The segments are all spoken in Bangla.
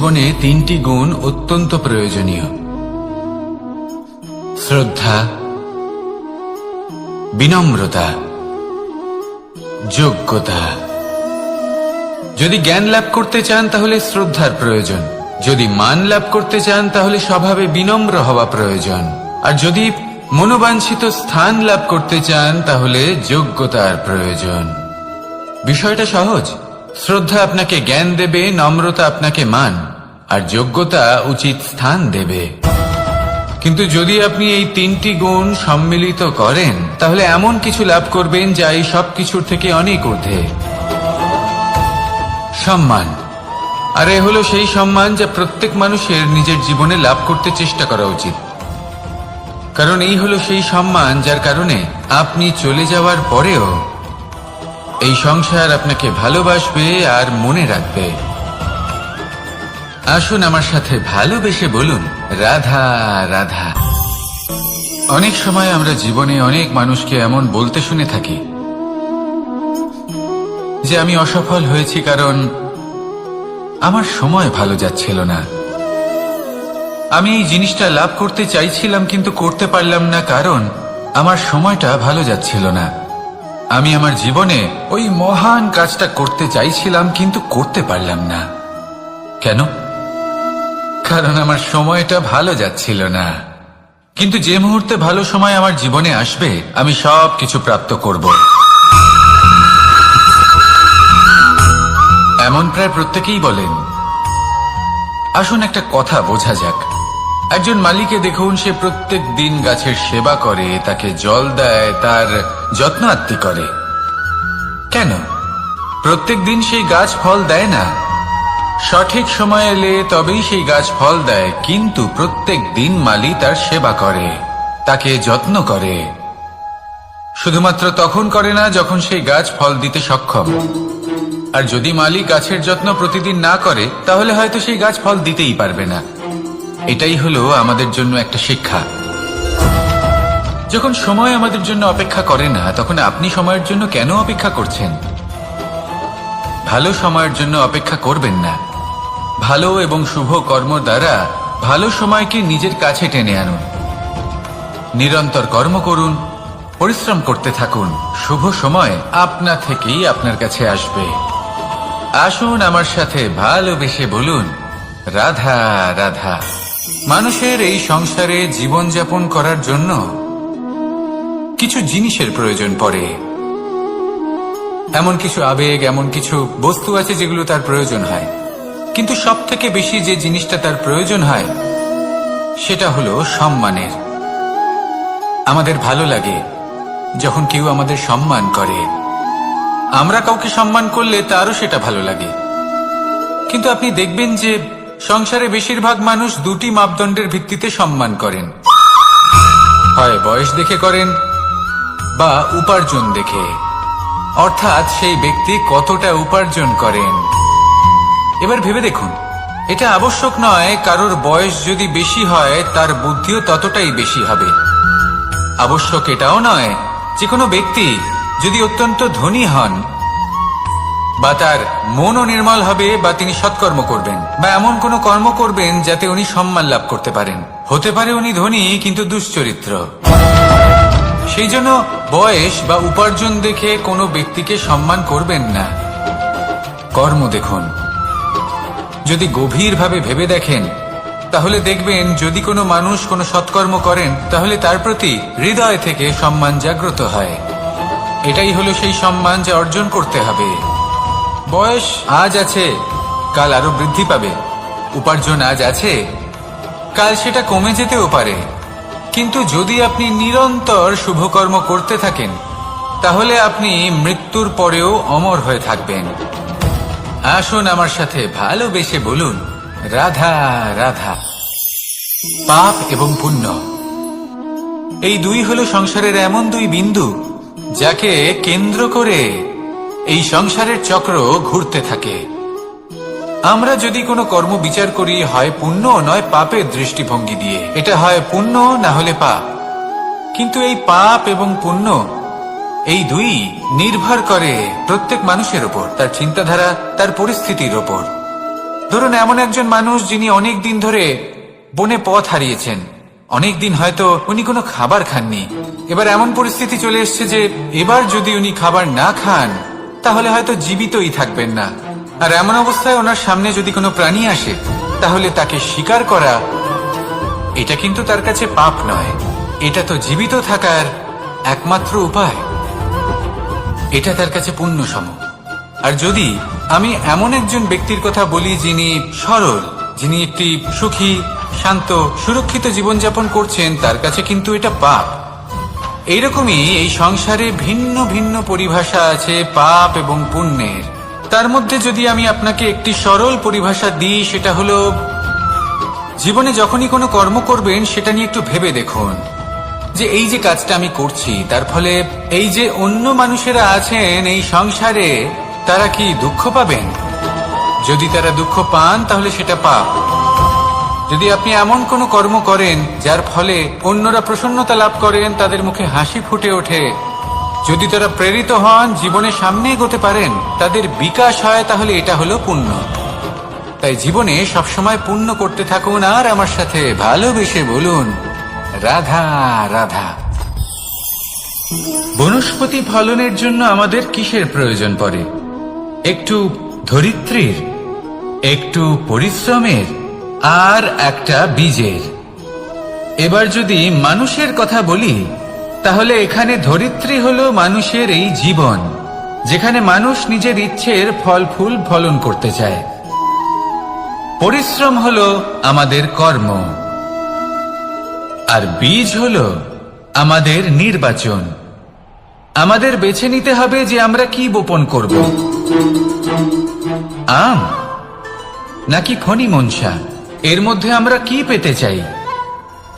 জীবনে তিনটি গুণ অত্যন্ত প্রয়োজনীয়: শ্রদ্ধা, বিনম্রতা, যোগ্যতা। যদি জ্ঞান লাভ করতে চান তাহলে শ্রদ্ধার প্রয়োজন, যদি মান লাভ করতে চান তাহলে স্বভাবে বিনম্র হওয়া প্রয়োজন, আর যদি মনোবাঞ্ছিত স্থান লাভ করতে চান তাহলে যোগ্যতার প্রয়োজন। বিষয়টা সহজ। শ্রদ্ধা আপনাকে জ্ঞান দেবে, নম্রতা আপনাকে মান, আর যোগ্যতা উচিত স্থান দেবে। কিন্তু যদি আপনি এই তিনটি গুণ সম্মিলিত করেন তাহলে এমন কিছু লাভ করবেন যা এই সব কিছুর থেকে অনেক ঊর্ধ্বে: সম্মান। আর এ হলো সেই সম্মান যা প্রত্যেক মানুষের নিজের জীবনে লাভ করতে চেষ্টা করা উচিত, কারণ এই হলো সেই সম্মান যার কারণে আপনি চলে যাওয়ার পরেও এই সংসার আপনাকে ভালোবাসবে আর মনে রাখবে। আসুন আমার সাথে ভালোবেসে বলুন, রাধা রাধা। অনেক সময় আমরা জীবনে অনেক মানুষকে এমন বলতে শুনে থাকি যে আমি অসফল হয়েছি কারণ আমার সময় ভালো যাচ্ছিল না, আমি এই জিনিসটা লাভ করতে চাইছিলাম কিন্তু করতে পারলাম না কারণ আমার সময়টা ভালো যাচ্ছিল না, আমি আমার জীবনে ওই মহান কাজটা করতে চাইছিলাম কিন্তু করতে পারলাম না। কেন? কারণ আমার সময়টা ভালো যাচ্ছিল না। কিন্তু যে মুহূর্তে ভালো সময় আমার জীবনে আসবে আমি সব কিছু প্রাপ্ত করব। এমন প্রায় প্রত্যেকেই বলেন। আসুন একটা কথা বোঝা যাক। একজন মালিকে দেখুন, সে প্রত্যেক দিন গাছের সেবা করে, তাকে জল দেয়, তার যত্ন আত্তি করে। কেন? প্রত্যেক দিন সেই গাছ ফল দেয় না। সঠিক সময় এলে তবেই সেই গাছ ফল দেয়, কিন্তু প্রত্যেক দিন মালি তার সেবা করে, তাকে যত্ন করে। শুধুমাত্র তখন করে না যখন সেই গাছ ফল দিতে সক্ষম। আর যদি মালি গাছের যত্ন প্রতিদিন না করে তাহলে হয়তো সেই গাছ ফল দিতেই পারবে না। এটাই হলো আমাদের জন্য একটা শিক্ষা। যখন সময় আমাদের জন্য অপেক্ষা করে না তখন আপনি সময়ের জন্য কেন অপেক্ষা করছেন? ভালো সময়ের জন্য অপেক্ষা করবেন না। ভালো এবং শুভ কর্ম দ্বারা ভালো সময়কে নিজের কাছে টেনে আনুন। নিরন্তর কর্ম করুন, পরিশ্রম করতে থাকুন, শুভ সময় আপনা থেকেই আপনার কাছে আসবে। আসুন আমার সাথে ভালোবেসে বলুন, রাধা রাধা। মানুষের এই সংসারে জীবনযাপন করার জন্য কিছু জিনিসের প্রয়োজন পড়ে। এমন কিছু আবেগ, এমন কিছু বস্তু আছে যেগুলো তার প্রয়োজন হয়, কিন্তু সব থেকে বেশি যে জিনিসটা তার প্রয়োজন হয় সেটা হলো সম্মানের। আমাদের ভালো লাগে যখন কেউ আমাদের সম্মান করে। আমরা কাউকে সম্মান করলে তারও সেটা ভালো লাগে। কিন্তু আপনি দেখবেন যে সংসারে বেশিরভাগ মানুষ দুটি মাপদণ্ডের ভিত্তিতে সম্মান করেন। হয় বয়স দেখে করেন বা উপার্জন দেখে, অর্থাৎ সেই ব্যক্তি কতটা উপার্জন করেন। এবার ভেবে দেখুন, এটা আবশ্যক নয় কারোর বয়স যদি বেশি হয় তার বুদ্ধিও ততটাই বেশি হবে। আবশ্যক এটাও নয় যে কোনো ব্যক্তি যদি অত্যন্ত ধনী হন বা তার মনও নির্মল হবে বা তিনি সৎকর্ম করবেন বা এমন কোনো কর্ম করবেন যাতে উনি সম্মান লাভ করতে পারেন। হতে পারে উনি ধনী কিন্তু দুশ্চরিত্র। সেই জন্য বয়স বা উপার্জন দেখে কোনো ব্যক্তিকে সম্মান করবেন না। কর্ম দেখুন। যদি গভীরভাবে ভেবে দেখেন তাহলে দেখবেন যদি কোনো মানুষ কোনো সৎকর্ম করেন তাহলে তার প্রতি হৃদয় থেকে সম্মান জাগ্রত হয়। এটাই হলো সেই সম্মান যা অর্জন করতে হবে। বয়স আজ আছে, কাল আরো বৃদ্ধি পাবে। উপার্জন আজ আছে, কাল সেটা কমে যেতেও পারে। কিন্তু যদি আপনি নিরন্তর শুভকর্ম করতে থাকেন তাহলে আপনি মৃত্যুর পরেও অমর হয়ে থাকবেন। আসুন আমার সাথে ভালোবেসে বলুন, রাধা রাধা। পাপ এবং পুণ্য, এই দুই হলো সংসারের এমন দুই বিন্দু যাকে কেন্দ্র করে এই সংসারের চক্র ঘুরতে থাকে। আমরা যদি কোনো কর্ম বিচার করি হয় পুণ্য নয় পাপের দৃষ্টিভঙ্গি দিয়ে, এটা হয় পুণ্য না হলে পাপ। কিন্তু এই পাপ এবং পুণ্য এই দুই নির্ভর করে প্রত্যেক মানুষের ওপর, তার চিন্তাধারা, তার পরিস্থিতির ওপর। ধরুন এমন একজন মানুষ যিনি অনেক দিন ধরে বনে পথ হারিয়েছেন, অনেক দিন হয়তো উনি কোনো খাবার খাননি। এবার এমন পরিস্থিতি চলে এসছে যে এবার যদি উনি খাবার না খান তাহলে হয়তো জীবিতই থাকবেন না। আর এমন অবস্থায় ওনার সামনে যদি কোনো প্রাণী আসে তাহলে তাকে শিকার করা, এটা কিন্তু তার কাছে পাপ নয়, এটা তো জীবিত থাকার একমাত্র উপায়। এটা তার কাছে পুণ্যসম। আর যদি আমি এমন একজন ব্যক্তির কথা বলি যিনি সরল, যিনি একটি সুখী, শান্ত, সুরক্ষিত জীবনযাপন করছেন, তার কাছে কিন্তু এটা পাপ। এইরকমই এই সংসারে ভিন্ন ভিন্ন পরিভাষা আছে পাপ এবং পুণ্যের। তার মধ্যে যদি আমি আপনাকে একটি সরল পরিভাষা দিই, সেটা হলো জীবনে যখনই কোনো কর্ম করবেন সেটা নিয়ে একটু ভেবে দেখুন যে এই যে কাজটা আমি করছি তার ফলে এই যে অন্য মানুষেরা আছেন এই সংসারে, তারা কি দুঃখ পাবেন? যদি তারা দুঃখ পান তাহলে সেটা পাপ। যদি আপনি এমন কোনো কর্ম করেন যার ফলে অন্যরা প্রসন্নতা লাভ করেন, তাদের মুখে হাসি ফুটে ওঠে, যদি তারা প্রেরিত হন, জীবনে সামনে এগোতে পারেন, তাদের বিকাশ হয়, তাহলে এটা হলো পুণ্য। তাই জীবনে সবসময় পুণ্য করতে থাকুন আর আমার সাথে ভালোবেসে বলুন রাধা রাধা। বনস্পতি ফলনের জন্য আমাদের কিসের প্রয়োজন পড়ে? একটু ধরিত্রীর, একটু পরিশ্রমের, আর একটা বীজের। এবার যদি মানুষের কথা বলি তাহলে এখানে ধরিত্রী হলো মানুষের এই জীবন, যেখানে মানুষ নিজের ইচ্ছের ফল ফুল ফলন করতে চায়। পরিশ্রম হলো আমাদের কর্ম, আর বীজ হলো আমাদের নির্বাচন। আমাদের বেছে নিতে হবে যে আমরা কি বপন করব, আম নাকি খনি মনসা। এর মধ্যে আমরা কি পেতে চাই?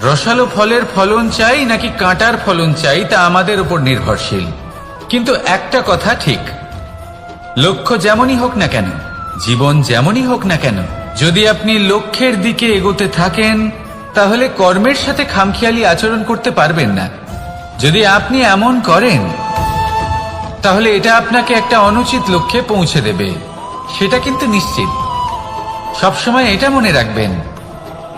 রসালো ফলের ফলন চাই নাকি কাঁটার ফলন চাই, তা আমাদের উপর নির্ভরশীল। কিন্তু একটা কথা ঠিক, লক্ষ্য যেমনই হোক না কেন, জীবন যেমনই হোক না কেন, যদি আপনি লক্ষ্যের দিকে এগোতে থাকেন তাহলে কর্মের সাথে খামখেয়ালি আচরণ করতে পারবেন না। যদি আপনি এমন করেন তাহলে এটা আপনাকে একটা অনুচিত লক্ষ্যে পৌঁছে দেবে, সেটা কিন্তু নিশ্চিত। সবসময় এটা মনে রাখবেন,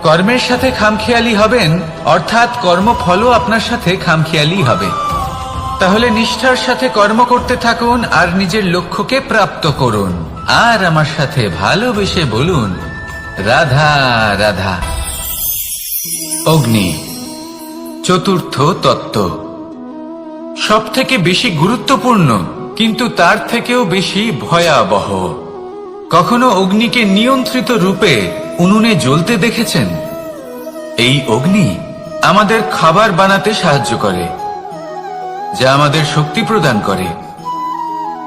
কর্মের সাথে খামখেয়ালি হবেন অর্থাৎ কর্মফলও আপনার সাথে খামখেয়ালি হবে। তাহলে নিষ্ঠার সাথে কর্ম করতে থাকুন আর নিজের লক্ষ্যকে প্রাপ্ত করুন। আর আমার সাথে ভালোবেসে বলুন রাধা রাধা। অগ্নি চতুর্থ তত্ত্ব, সব থেকে বেশি গুরুত্বপূর্ণ কিন্তু তার থেকেও বেশি ভয়াবহ। কখনো অগ্নিকে নিয়ন্ত্রিত রূপে উনুনে জ্বলতে দেখেছেন? এই অগ্নি আমাদের খাবার বানাতে সাহায্য করে, যা আমাদের শক্তি প্রদান করে।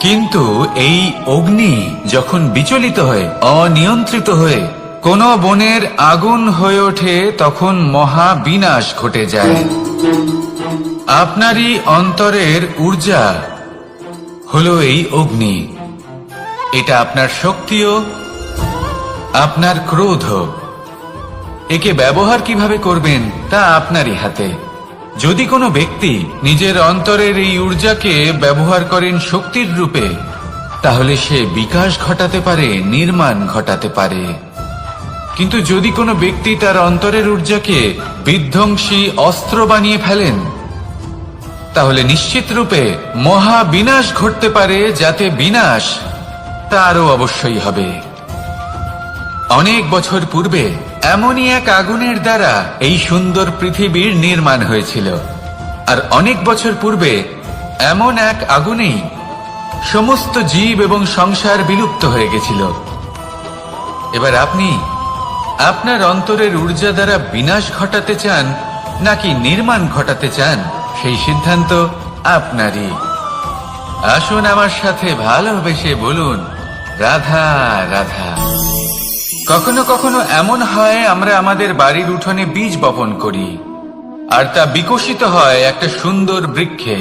কিন্তু এই অগ্নি যখন বিচলিত হয়ে, অনিয়ন্ত্রিত হয়ে কোনো বনের আগুন হয়ে ওঠে, তখন মহা বিনাশ ঘটে যায়। আপনারই অন্তরের ঊর্জা হলো এই অগ্নি। এটা আপনার শক্তিও, আপনার ক্রোধ। একে ব্যবহার কিভাবে করবেন তা আপনারই হাতে। যদি কোনো ব্যক্তি নিজের অন্তরের এই ঊর্জাকে ব্যবহার করেন শক্তির রূপে, তাহলে সে বিকাশ ঘটাতে পারে, নির্মাণ ঘটাতে পারে। কিন্তু যদি কোনো ব্যক্তি তার অন্তরের ঊর্জাকে বিধ্বংসী অস্ত্র বানিয়ে ফেলেন, তাহলে নিশ্চিত রূপে মহা বিনাশ ঘটতে পারে, যাতে বিনাশ তারও অবশ্যই হবে। অনেক বছর পূর্বে এমনই এক আগুনের দ্বারা এই সুন্দর পৃথিবীর নির্মাণ হয়েছিল। আর অনেক বছর পূর্বে এমন এক আগুনেই সমস্ত জীব এবং সংসার বিলুপ্ত হয়ে গেছিল। এবার আপনি আপনার অন্তরের ঊর্জা দ্বারা বিনাশ ঘটাতে চান নাকি নির্মাণ ঘটাতে চান, সেই সিদ্ধান্ত আপনারই। আসুন আমার সাথে ভালোবেসে বলুন রাধা রাধা। কখনো কখনো এমন হয় আমরা আমাদের বাড়ির উঠোনে বীজ বপন করি, আর তা বিকশিত হয় একটা সুন্দর বৃক্ষে।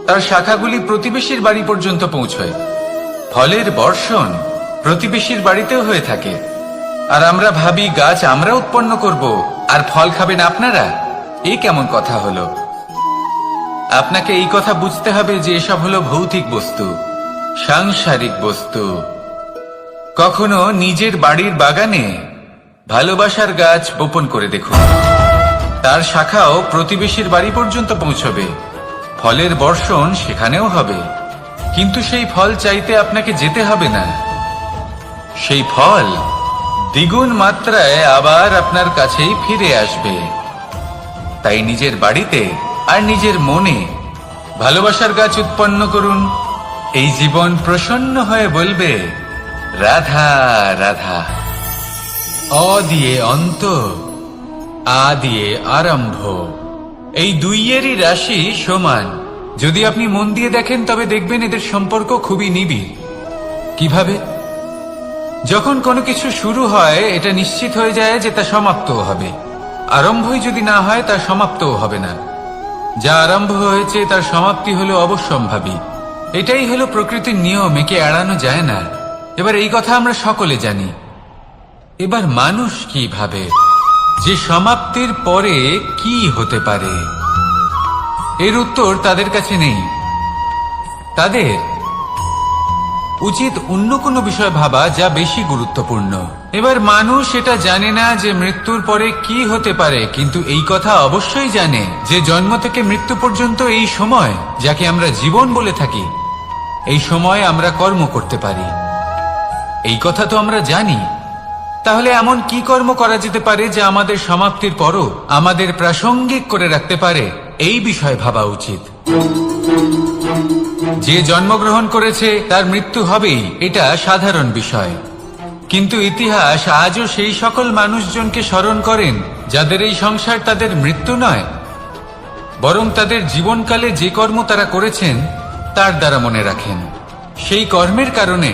তার শাখাগুলি প্রতিবেশীর বাড়ি পর্যন্ত পৌঁছয়। ফলের বর্ষণ প্রতিবেশীর বাড়িতেও হয়ে থাকে। আর আমরা ভাবি গাছ আমরা উৎপন্ন করব আর ফল খাবেন আপনারা। এই কেমন কথা হলো? আপনাকে এই কথা বুঝতে হবে যে এসব হলো ভৌতিক বস্তু, সাংসারিক বস্তু। কখনো নিজের বাড়ির বাগানে ভালোবাসার গাছ বপন করে দেখুন। তার শাখাও প্রতিবেশীর বাড়ি পর্যন্ত পৌঁছবে, ফলের বর্ষণ সেখানেও হবে। কিন্তু সেই ফল চাইতে আপনাকে যেতে হবে না, সেই ফল দ্বিগুণ মাত্রায় আবার আপনার কাছেই ফিরে আসবে। তাই নিজের বাড়িতে আর নিজের মনে ভালোবাসার গাছ উৎপন্ন করুন। এই জীবন প্রসন্ন হয়ে বলবে, রাধা রাধা। অ দিয়ে অন্ত, আ দিয়ে আরম্ভ, এই দুইয়েরই রাশি সমান। যদি আপনি মন দিয়ে দেখেন তবে দেখবেন এদের সম্পর্ক খুবই নিবিড়। কিভাবে? যখন কোনো কিছু শুরু হয় এটা নিশ্চিত হয়ে যায় যে তা সমাপ্তও হবে। আরম্ভই যদি না হয় তা সমাপ্তও হবে না। যা আরম্ভ হয়েছে তার সমাপ্তি হলো অবশ্যম্ভাবী। এটাই হলো প্রকৃতির নিয়ম, একে এড়ানো যায় না। এবার এই কথা আমরা সকলে জানি। এবার মানুষ কি ভাবে যে সমাপ্তির পরে কি হতে পারে, এর উত্তর তাদের কাছে নেই। তাদের উচিত অন্য কোনো বিষয় ভাবা যা বেশি গুরুত্বপূর্ণ। এবার মানুষ এটা জানে না যে মৃত্যুর পরে কি হতে পারে, কিন্তু এই কথা অবশ্যই জানে যে জন্ম থেকে মৃত্যু পর্যন্ত এই সময়, যাকে আমরা জীবন বলে থাকি, এই সময় আমরা কর্ম করতে পারি। এই কথা তো আমরা জানি। তাহলে এমন কি কর্ম করা যেতে পারে যা আমাদের সমাপ্তির পরও আমাদের প্রাসঙ্গিক করে রাখতে পারে, এই বিষয়ে ভাবা উচিত। যে জন্মগ্রহণ করেছে তার মৃত্যু হবেই, এটা সাধারণ বিষয়। কিন্তু ইতিহাস আজও সেই সকল মানুষজনকে স্মরণ করেন যাদের এই সংসার তাদের মৃত্যু নয়, বরং তাদের জীবনকালে যে কর্ম তারা করেছেন তার দ্বারা মনে রাখেন। সেই কর্মের কারণে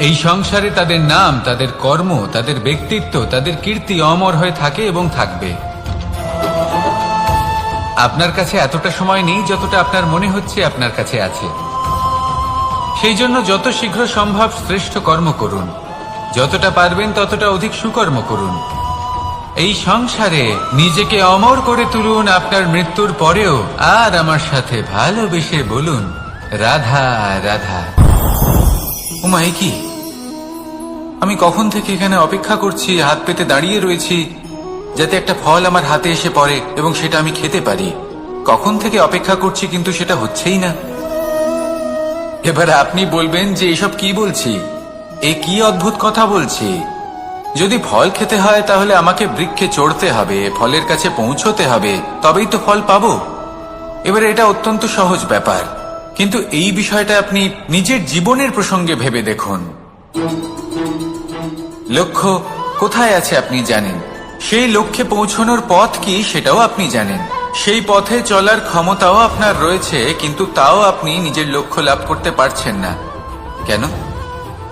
এই সংসারে তাদের নাম, তাদের কর্ম, তাদের ব্যক্তিত্ব, তাদের কীর্তি অমর হয়ে থাকে এবং থাকবে। আপনার কাছে এতটা সময় নেই যতটা আপনার মনে হচ্ছে আপনার কাছে আছে। সেই জন্য যত শীঘ্র সম্ভব শ্রেষ্ঠ কর্ম করুন, যতটা পারবেন ততটা অধিক সুকর্ম করুন। এই সংসারে নিজেকে অমর করে তুলুন আপনার মৃত্যুর পরেও। আর আমার সাথে ভালোবেসে বলুন, রাধা রাধা। উমাই কি, আমি কখন থেকে এখানে অপেক্ষা করছি, হাত পেতে দাঁড়িয়ে রয়েছি যাতে একটা ফল আমার হাতে এসে পড়ে এবং সেটা আমি খেতে পারি। কখন থেকে অপেক্ষা করছি, কিন্তু সেটা হচ্ছেই না। এবার আপনি বলবেন যে এসব কি বলছি, এ কি অদ্ভুত কথা বলছি। যদি ফল খেতে হয় তাহলে আমাকে বৃক্ষে চড়তে হবে, ফলের কাছে পৌঁছতে হবে, তবেই তো ফল পাবো। এবার এটা অত্যন্ত সহজ ব্যাপার, কিন্তু এই বিষয়টা আপনি নিজের জীবনের প্রসঙ্গে ভেবে দেখুন। লক্ষ্য কোথায় আছে আপনি জানেন, সেই লক্ষ্যে পৌঁছানোর পথ কি সেটাও আপনি জানেন, সেই পথে চলার ক্ষমতাও আপনার রয়েছে, কিন্তু তাও আপনি নিজের লক্ষ্য লাভ করতে পারছেন না। কেন?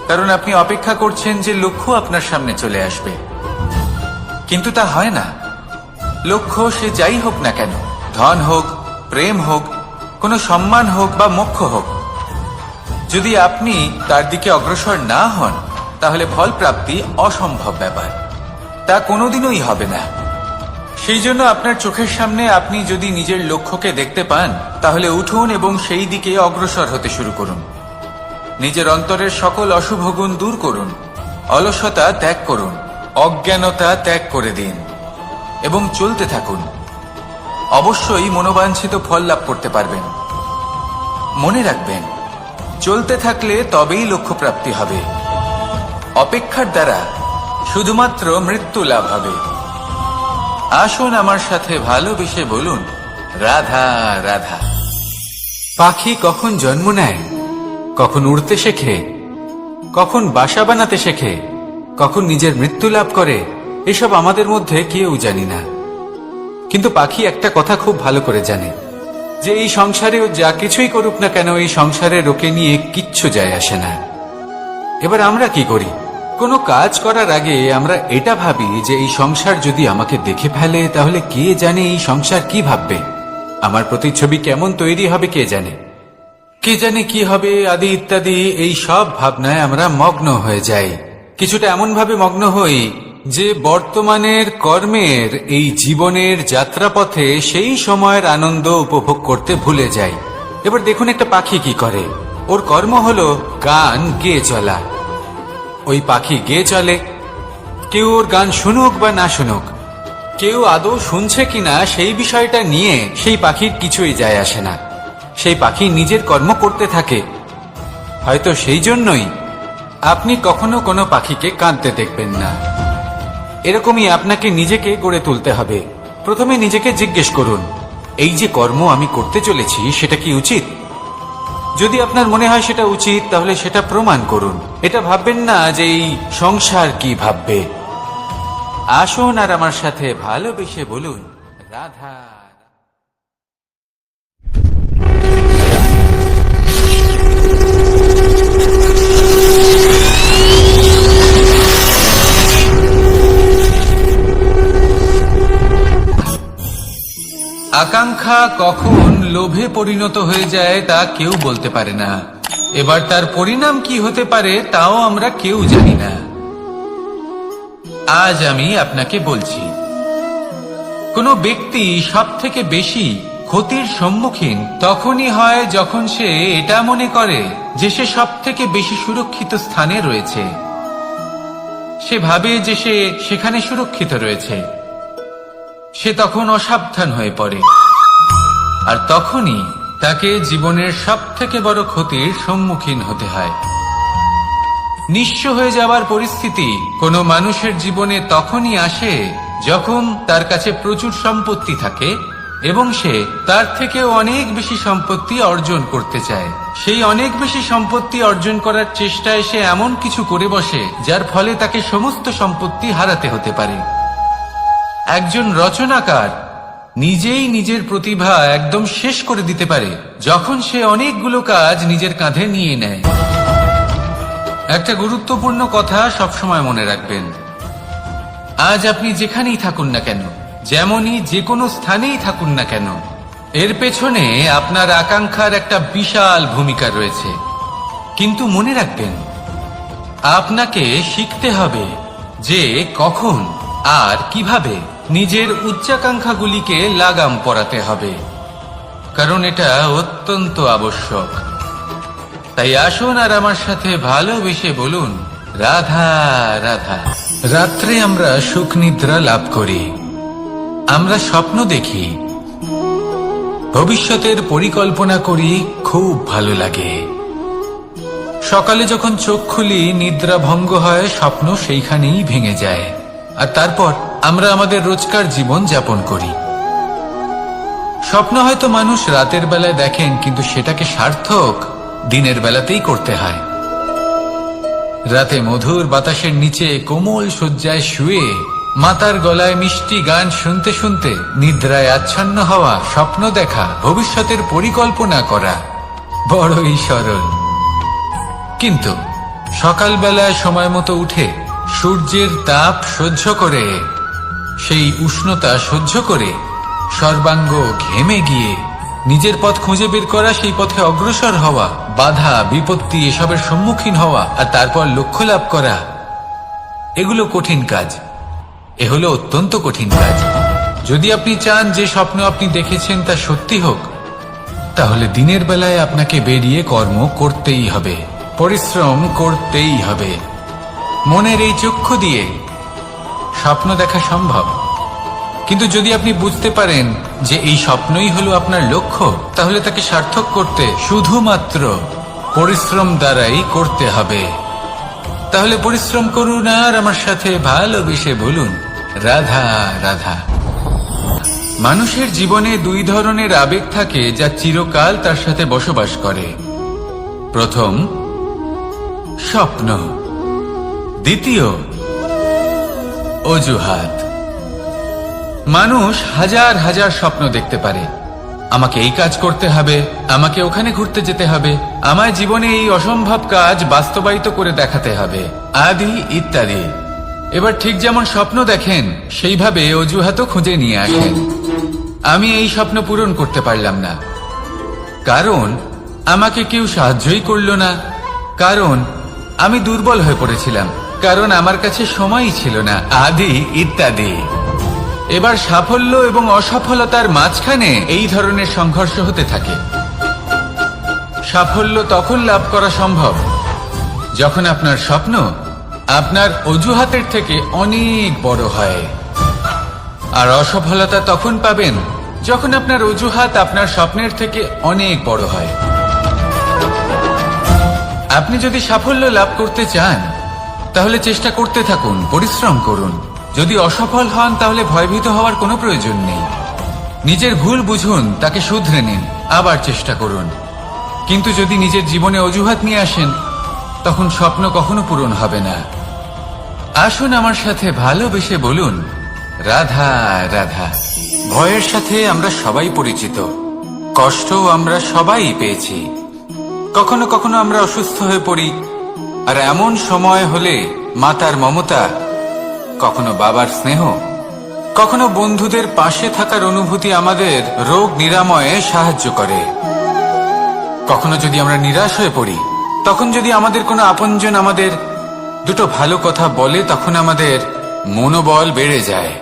কারণ আপনি অপেক্ষা করছেন যে লক্ষ্য আপনার সামনে চলে আসবে, কিন্তু তা হয় না। লক্ষ্য সে যাই হোক না কেন, ধন হোক, প্রেম হোক, কোনো সম্মান হোক বা মোক্ষ হোক, যদি আপনি তার দিকে অগ্রসর না হন তাহলে ফল প্রাপ্তি অসম্ভব ব্যাপার, তা কোনোদিনই হবে না। সেই জন্য আপনার চোখের সামনে আপনি যদি নিজের লক্ষ্যকে দেখতে পান তাহলে উঠুন এবং সেই দিকে অগ্রসর হতে শুরু করুন। নিজের অন্তরের সকল অশুভ গুণ দূর করুন, অলসতা ত্যাগ করুন, অজ্ঞানতা ত্যাগ করে দিন এবং চলতে থাকুন। অবশ্যই মনোবাঞ্ছিত ফল লাভ করতে পারবেন। মনে রাখবেন, চলতে থাকলে তবেই লক্ষ্য প্রাপ্তি হবে। অপেক্ষার দ্বারা শুধুমাত্র মৃত্যু লাভ হবে। আসুন আমার সাথে ভালোবেসে বলুন, রাধা রাধা। পাখি কখন জন্ম নেয়, কখন উড়তে শেখে, কখন বাসা বানাতে শেখে, কখন নিজের মৃত্যু লাভ করে, এসব আমাদের মধ্যে কেউ জানি না। কিন্তু পাখি একটা কথা খুব ভালো করে জানে, যে এই সংসারে ও যা কিছুই করুক না কেন, এই সংসারের ওকে নিয়ে কিচ্ছু যায় আসে না। এবার আমরা কি করি? কোনো কাজ করার আগে আমরা এটা ভাবি যে এই সংসার যদি আমাকে দেখে ফেলে তাহলে কে জানে এই সংসার কি ভাববে, আমার প্রতিচ্ছবি কেমন তৈরি হবে কে জানে, কে জানে কি হবে আদি ইত্যাদি। এই সব ভাবনায় আমরা মগ্ন হয়ে যাই। কিছুটা এমন ভাবে মগ্ন হই যে বর্তমানের কর্মের এই জীবনের যাত্রাপথে সেই সময়ের আনন্দ উপভোগ করতে ভুলে যাই। এবার দেখুন একটা পাখি কি করে, ওর কর্ম হলো গান গেয়ে চলা। ওই পাখি গেয়ে চলে, কেউ ওর গান শুনুক বা না শুনুক, কেউ আদৌ শুনছে কিনা সেই বিষয়টা নিয়ে সেই পাখির কিছুই যায় আসে না। সেই পাখি নিজের কর্ম করতে থাকে। হয়তো সেই জন্যই আপনি কখনো কোনো পাখিকে কাঁদতে দেখবেন না। এরকমই আপনাকে নিজেকে গড়ে তুলতে হবে। প্রথমে নিজেকে জিজ্ঞেস করুন, এই যে কর্ম আমি করতে চলেছি সেটা কি উচিত? যদি আপনার মনে হয় সেটা উচিত, তাহলে সেটা প্রমাণ করুন। এটা ভাববেন না যে এই সংসার কি ভাববে। আসুন আর আমার সাথে ভালোবেসে বলুন, রাধা। আকাঙ্ক্ষা কখন লোভে পরিণত হয়ে যায় তা কেউ বলতে পারে না। এবার তার পরিণাম কি হতে পারে তাও আমরা কেউ জানি না। আজ আমি আপনাকে বলছি, কোনো ব্যক্তি সব থেকে বেশি ক্ষতির সম্মুখীন তখনই হয় যখন সে এটা মনে করে যে সে সব থেকে বেশি সুরক্ষিত স্থানে রয়েছে। সে ভাবে যে সে সেখানে সুরক্ষিত রয়েছে। সে তখন অসাবধান হয়ে পড়ে, আর তখনই তাকে জীবনের সব থেকে বড় ক্ষতির সম্মুখীন হতে হয়। নিঃস্ব হয়ে যাওয়ার পরিস্থিতি কোনো মানুষের জীবনে তখনই আসে যখন তার কাছে প্রচুর সম্পত্তি থাকে এবং সে তার থেকেও অনেক বেশি সম্পত্তি অর্জন করতে চায়। সেই অনেক বেশি সম্পত্তি অর্জন করার চেষ্টায় সে এমন কিছু করে বসে যার ফলে তাকে সমস্ত সম্পত্তি হারাতে হতে পারে। একজন রচনাকার নিজেই নিজের প্রতিভা একদম শেষ করে দিতে পারে যখন সে অনেকগুলো কাজ নিজের কাঁধে নিয়ে নেয়। একটা গুরুত্বপূর্ণ কথা সবসময় মনে রাখবেন, আজ আপনি যেখানেই থাকুন না কেন, যেমনই যে কোনো স্থানেই থাকুন না কেন, এর পেছনে আপনার আকাঙ্ক্ষার একটা বিশাল ভূমিকা রয়েছে। কিন্তু মনে রাখবেন, আপনাকে শিখতে হবে যে কখন আর কিভাবে নিজের উচ্চাকাঙ্ক্ষাগুলিকে লাগাম পরাতে হবে, কারণ এটা অত্যন্ত আবশ্যক। তাই আসুন আর আমার সাথে ভালোবেসে বলুন, রাধা রাধা। রাত্রে আমরা সুখ নিদ্রা লাভ করি, আমরা স্বপ্ন দেখি, ভবিষ্যতের পরিকল্পনা করি, খুব ভালো লাগে। সকালে যখন চোখ খুলি নিদ্রা ভঙ্গ হয়, স্বপ্ন সেইখানেই ভেঙে যায়, আর তারপর আমরা আমাদের রোজকার জীবন যাপন করি। স্বপ্ন হয়তো মানুষ রাতের বেলায় দেখেন, কিন্তু সেটাকে সার্থক দিনের বেলাতেই করতে হয়। রাতে মধুর বাতাসের নিচে কোমল শয্যায় শুয়ে মাতার গলায় মিষ্টি গান শুনতে শুনতে নিদ্রায় আচ্ছন্ন হওয়া, স্বপ্ন দেখা, ভবিষ্যতের পরিকল্পনা করা বড়ই সরল। কিন্তু সকালবেলায় সময় মতো উঠে সূর্যের তাপ সহ্য করে, সেই উষ্ণতা সহ্য করে সর্বাঙ্গ ঘেমে গিয়ে নিজের পথ খুঁজে বের করা, সেই পথে অগ্রসর হওয়া, বাধা বিপত্তি এসবের সম্মুখীন হওয়া, আর তারপর লক্ষ্য লাভ করা, এগুলো কঠিন কাজ। এ হলো অত্যন্ত কঠিন কাজ। যদি আপনি চান যে স্বপ্ন আপনি দেখেছেন তা সত্যি হোক, তাহলে দিনের বেলায় আপনাকে বেরিয়ে কর্ম করতেই হবে, পরিশ্রম করতেই হবে। মনের এই চক্ষু দিয়ে স্বপ্ন দেখা সম্ভব, কিন্তু যদি আপনি বুঝতে পারেন যে এই স্বপ্নই হলো আপনার লক্ষ্য, তাহলে তাকে সার্থক করতে শুধুমাত্র পরিশ্রম দ্বারাই করতে হবে। তাহলে পরিশ্রম করুন আর আমার সাথে ভালোবেসে বলুন, রাধা রাধা। মানুষের জীবনে দুই ধরনের আবেগ থাকে যা চিরকাল তার সাথে বসবাস করে। প্রথম, স্বপ্ন। দ্বিতীয়, অজুহাত। মানুষ হাজার হাজার স্বপ্ন দেখতে পারে। আমাকে এই কাজ করতে হবে, আমাকে ওখানে ঘুরতে যেতে হবে, আমায় জীবনে এই অসম্ভব কাজ বাস্তবায়িত করে দেখাতে হবে, আদি ইত্যাদি। এবার ঠিক যেমন স্বপ্ন দেখেন, সেইভাবে অজুহাতও খুঁজে নিয়ে আসেন। আমি এই স্বপ্ন পূরণ করতে পারলাম না, কারণ আমাকে কেউ সাহায্যই করলো না, কারণ আমি দুর্বল হয়ে পড়েছিলাম, কারণ আমার কাছে সময়ই ছিল না, আদি ইত্যাদি। এবার সাফল্য এবং অসফলতার মাঝখানে এই ধরনের সংঘর্ষ হতে থাকে। সাফল্য তখন লাভ করা সম্ভব যখন আপনার স্বপ্ন আপনার অজুহাতের থেকে অনেক বড় হয়। আর অসফলতা তখন পাবেন যখন আপনার অজুহাত আপনার স্বপ্নের থেকে অনেক বড় হয়। আপনি যদি সাফল্য লাভ করতে চান তাহলে চেষ্টা করতে থাকুন, পরিশ্রম করুন। যদি অসফল হন তাহলে ভয়ভীত হওয়ার কোনো প্রয়োজন নেই। নিজের ভুল বুঝুন, তাকে শুধরে নিন, আবার চেষ্টা করুন। কিন্তু যদি নিজের জীবনে অজুহাত নিয়ে আসেন তখন স্বপ্ন কখনো পূরণ হবে না। আসুন আমার সাথে ভালোবেসে বলুন, রাধা রাধা। ভয়ের সাথে আমরা সবাই পরিচিত, কষ্টও আমরা সবাই পেয়েছি। কখনো কখনো আমরা অসুস্থ হয়ে পড়ি, আর এমন সময় হলে মাতার মমতা, কখনো বাবার স্নেহ, কখনো বন্ধুদের পাশে থাকার অনুভূতি আমাদের রোগ নিরাময়ে সাহায্য করে। কখনো যদি আমরা নিরাশ হয়ে পড়ি, তখন যদি আমাদের কোনো আপনজন আমাদের দুটো ভালো কথা বলে, তখন আমাদের মনোবল বেড়ে যায়।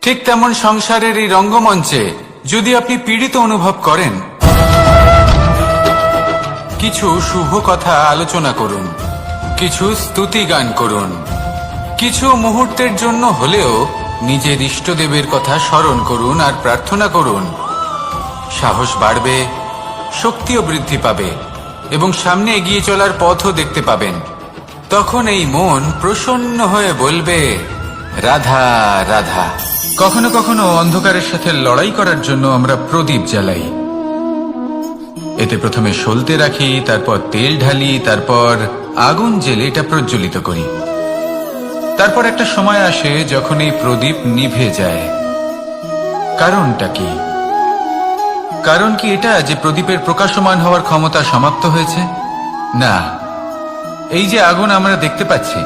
ঠিক তেমন সংসারের এই রঙ্গমঞ্চে যদি আপনি পীড়িত অনুভব করেন, কিছু শুভ কথা আলোচনা করুন, কিছু স্তুতি গান করুন, কিছু মুহূর্তের জন্য হলেও নিজের ইষ্টদেবের কথা স্মরণ করুন আর প্রার্থনা করুন। সাহস বাড়বে, শক্তিও বৃদ্ধি পাবে এবং সামনে এগিয়ে চলার পথও দেখতে পাবেন। তখন এই মন প্রসন্ন হয়ে বলবে, রাধা রাধা। কখনো কখনো অন্ধকারের সাথে লড়াই করার জন্য আমরা প্রদীপ জ্বালাই। এতে প্রথমে সলতে রাখি, তারপর তেল ঢালি, তারপর আগুন জেলে এটা প্রজ্বলিত করি। তারপর একটা সময় আসে যখন এই প্রদীপ নিভে যায়। কারণটা কি? কারণ কি এটা যে প্রদীপের প্রকাশমান হওয়ার ক্ষমতা সমাপ্ত হয়েছে? না, এই যে আগুন আমরা দেখতে পাচ্ছি,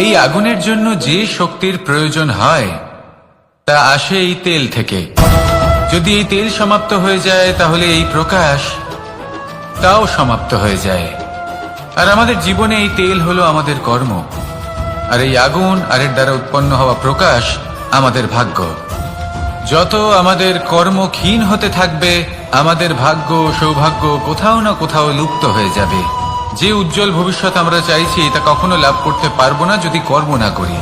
এই আগুনের জন্য যে শক্তির প্রয়োজন হয় তা আসে এই তেল থেকে। যদি এই তেল সমাপ্ত হয়ে যায় তাহলে এই প্রকাশ তাও সমাপ্ত হয়ে যায়। আর আমাদের জীবনে এই তেল হলো আমাদের কর্ম, আর এই আগুন আর এর দ্বারা উৎপন্ন হওয়া প্রকাশ আমাদের ভাগ্য। যত আমাদের কর্ম ক্ষীণ হতে থাকবে, আমাদের ভাগ্য সৌভাগ্য কোথাও না কোথাও লুপ্ত হয়ে যাবে। যে উজ্জ্বল ভবিষ্যৎ আমরা চাইছি তা কখনো লাভ করতে পারবো না যদি কর্ম না করি।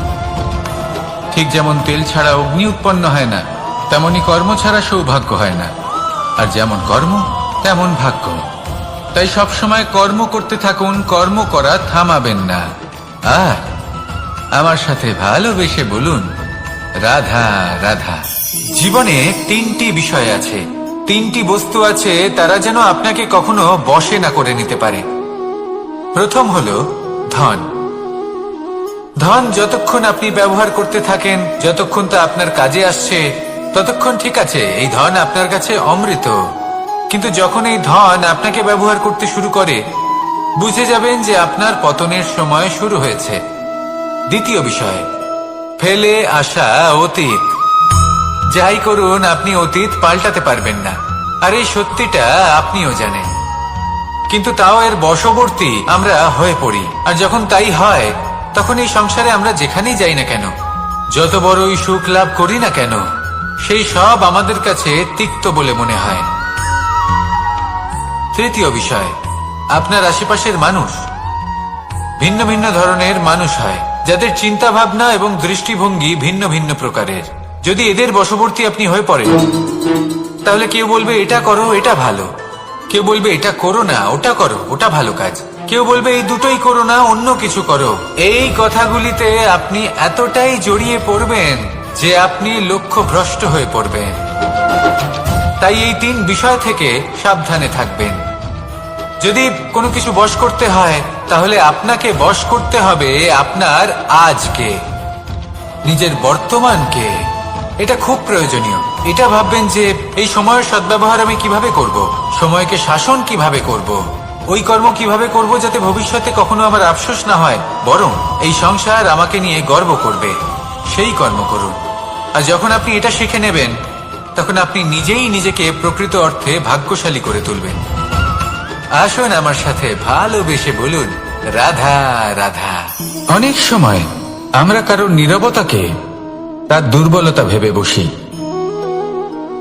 ঠিক যেমন তেল ছাড়া অগ্নি উৎপন্ন হয় না, তেমনি কর্ম ছাড়া সৌভাগ্য হয় না। আর যেমন কর্ম তেমন ভাগ্য। তাই সবসময় কর্ম করতে থাকুন, কর্ম করা থামাবেন না। আর আমার সাথে ভালোবেসে বলুন, রাধা রাধা। জীবনে তিনটি বিষয় আছে, তিনটি বস্তু আছে, তারা যেন আপনাকে কখনো বশে না করে নিতে পারে। প্রথম হলো ধন। ধন যতক্ষণ আপনি ব্যবহার করতে থাকেন, যতক্ষণ তা আপনার কাজে আসছে, ততক্ষণ ঠিক আছে, এই ধন আপনার কাছে অমৃত। কিন্তু যখন এই ধন আপনাকে ব্যবহার করতে শুরু করে, বুঝে যাবেন যে আপনার পতনের সময় শুরু হয়েছে। দ্বিতীয় বিষয়, ফেলে আসা অতীত। যাই করুন, আপনি অতীত পাল্টাতে পারবেন না, আর এই সত্যিটা আপনিও জানেন। কিন্তু তাও এর বশবর্তী আমরা হয়ে পড়ি। আর যখন তাই হয়, তখন এই সংসারে আমরা যেখানেই যাই না কেন, যত বড়ই সুখ লাভ করি না কেন, সেই সব আমাদের কাছে তিক্ত বলে মনে হয়। তৃতীয় বিষয়, আপনার আশেপাশের মানুষ ভিন্ন ভিন্ন ধরনের মানুষ হয়, যাদের চিন্তা ভাবনা এবং দৃষ্টিভঙ্গি ভিন্ন ভিন্ন প্রকারের। যদি এদের বশবর্তী আপনি হয়ে পড়েন, তাহলে কেউ বলবে এটা করো, এটা ভালো। কেউ বলবে এটা করো না, ওটা করো, ওটা ভালো কাজ। কেউ বলবে এই দুটোই করো না, অন্য কিছু করো। এই কথাগুলিতে আপনি এতটাই জড়িয়ে পড়বেন যে আপনি লক্ষ্যভ্রষ্ট হয়ে পড়বেন। তাই এই তিন বিষয় থেকে সাবধানে থাকবেন। যদি কোনো কিছু বশ করতে হয়, তাহলে আপনাকে বশ করতে হবে আপনার আজকে, নিজের বর্তমানকে। এটা খুব প্রয়োজনীয়। এটা ভাববেন যে এই সময়ের সদ্ব্যবহার আমি কিভাবে করব, সময়কে শাসন কিভাবে করব, ওই কর্ম কিভাবে করব যাতে ভবিষ্যতে কখনো আমার আফসোস না হয়, বরং এই সংসার আমাকে নিয়ে গর্ব করবে, সেই কর্ম করুন। আর যখন আপনি এটা শিখে নেবেন, তখন আপনি নিজেই নিজেকে প্রকৃত অর্থে ভাগ্যশালী করে তুলবেন। আসুন আমার সাথে ভালোবেসে বলুন, রাধা রাধা। অনেক সময় আমরা কারোর নীরবতাকে তার দুর্বলতা ভেবে বসি।